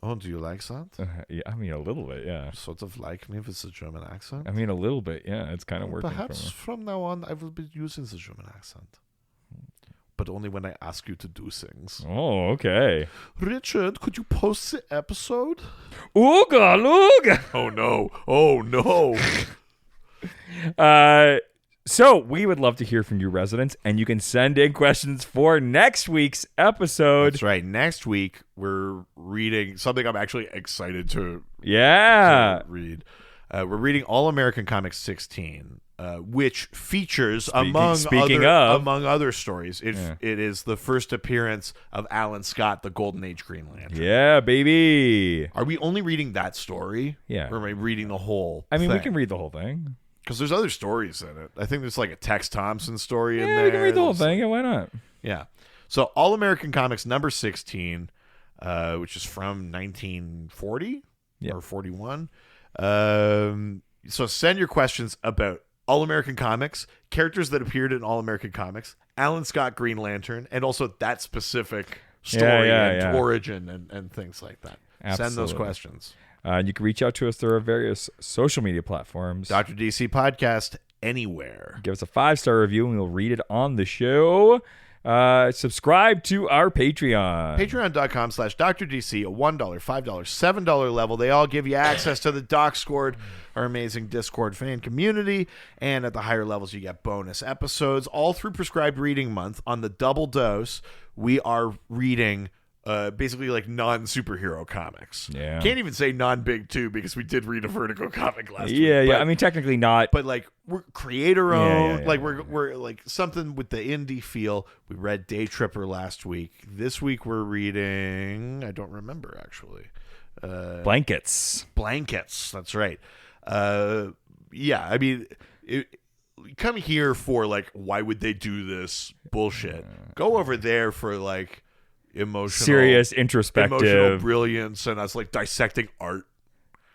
Oh, do you like that? Yeah, I mean, a little bit, yeah. Sort of like me with the German accent? I mean, a little bit, yeah. It's kind of working Perhaps for me. from now on I will be using the German accent. But only when I ask you to do things. Oh, okay. Richard, could you post the episode? Ooga, looga. Oh, no. So we would love to hear from you residents, and you can send in questions for next week's episode. That's right. Next week, we're reading something I'm actually excited to read. We're reading All American Comics 16, which features, among other stories, it is the first appearance of Alan Scott, the Golden Age Green Lantern. Yeah, baby. Are we only reading that story? Yeah. Or are we reading the whole I mean, thing? we can read the whole thing. Because there's other stories in it. I think there's like a Tex Thompson story in there. Yeah, we can read the whole thing. Yeah, why not? Yeah. So All American Comics number 16, which is from 1940 or 41. So send your questions about All American Comics, characters that appeared in All American Comics, Alan Scott Green Lantern, and also that specific story and origin and things like that. Absolutely. Send those questions. You can reach out to us through our various social media platforms. Dr. DC Podcast anywhere. Give us a 5-star review and we'll read it on the show. Subscribe to our Patreon. Patreon.com/DrDC, a $1, $5, $7 level. They all give you access to the Discord, our amazing Discord fan community. And at the higher levels, you get bonus episodes. All through Prescribed Reading Month on the Double Dose, we are reading basically like non-superhero comics. Yeah. Can't even say non-big two because we did read a Vertigo comic last week. Yeah. I mean, technically not. But like we're creator owned. Yeah. Like we're like something with the indie feel. We read Day Tripper last week. This week we're reading, I don't remember actually. Blankets. That's right. Yeah, I mean come here for like why would they do this bullshit. Go over there for like serious, introspective, emotional brilliance, and us like dissecting art.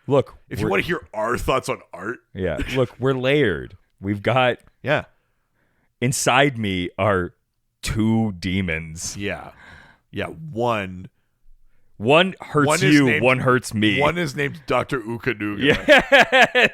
Look, if you want to hear our thoughts on art, look, we're layered. We've got inside me are 2 demons. One hurts you, one hurts me. One is named Dr. Ukanuga. Yeah.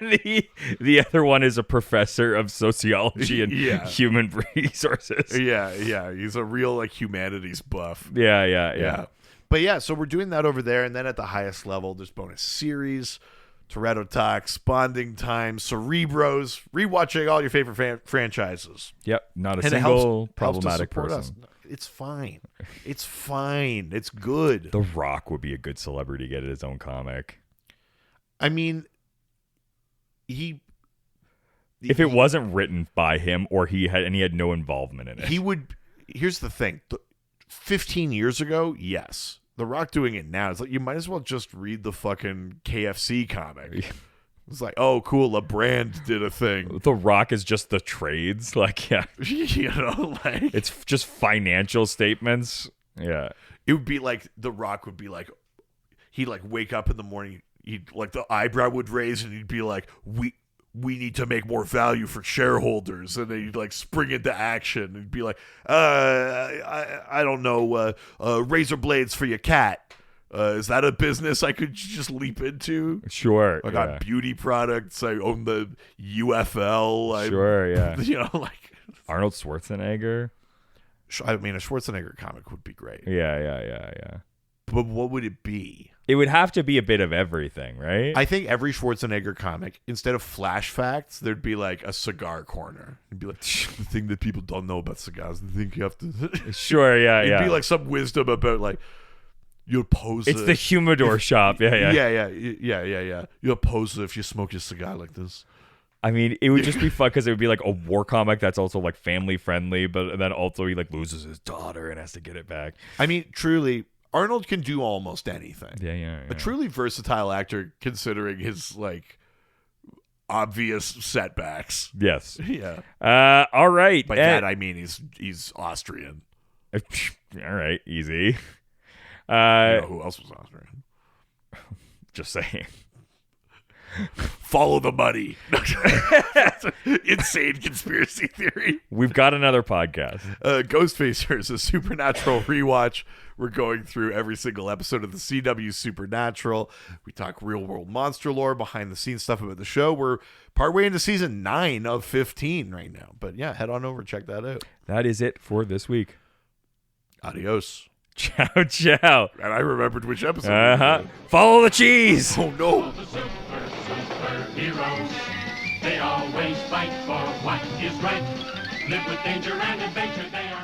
the other one is a professor of sociology and human resources. Yeah. He's a real like humanities buff. Yeah. But yeah, so we're doing that over there, and then at the highest level, there's bonus series, Toretto Talks, Bonding Time, Cerebros, rewatching all your favorite franchises. Yep, not a and single problematic person. Us. It's fine. It's good. The Rock would be a good celebrity to get his own comic. I mean, if it wasn't written by him or he had no involvement in it. He would. Here's the thing. 15 years ago, yes. The Rock doing it now, it's like you might as well just read the fucking KFC comic. It's like, oh, cool, LeBrand did a thing. The Rock is just the trades. Like, like it's just financial statements. Yeah. It would be like The Rock would be like, he'd like wake up in the morning, he'd like the eyebrow would raise and he'd be like, we need to make more value for shareholders. And then he'd like spring into action and be like, I don't know, razor blades for your cat. Is that a business I could just leap into? Sure. I got beauty products. I own the UFL. Sure, yeah. You know, like Arnold Schwarzenegger. I mean, a Schwarzenegger comic would be great. Yeah. But what would it be? It would have to be a bit of everything, right? I think every Schwarzenegger comic, instead of flash facts, there'd be like a cigar corner. It'd be like, the thing that people don't know about cigars, the thing you have to... Sure, yeah. It'd be like some wisdom about like, you oppose It's the humidor shop. Yeah. You oppose it if you smoke your cigar like this. I mean, it would just be fun because it would be like a war comic that's also like family friendly, but then also he like loses his daughter and has to get it back. I mean, truly, Arnold can do almost anything. Yeah. A truly versatile actor, considering his like obvious setbacks. Yes. Yeah. All right. By that I mean he's Austrian. All right. Easy. You know who else was Austrian? Just saying. Follow the money. Insane conspiracy theory. We've got another podcast. Ghostfacers, a supernatural rewatch. We're going through every single episode of the CW Supernatural. We talk real world monster lore, behind the scenes stuff about the show. We're partway into season 9 of 15 right now. But yeah, head on over, check that out. That is it for this week. Adios. Ciao, ciao. And I remembered which episode. Follow the cheese. Oh no. Superheroes, they always fight for what is right. Live with danger and adventure. They are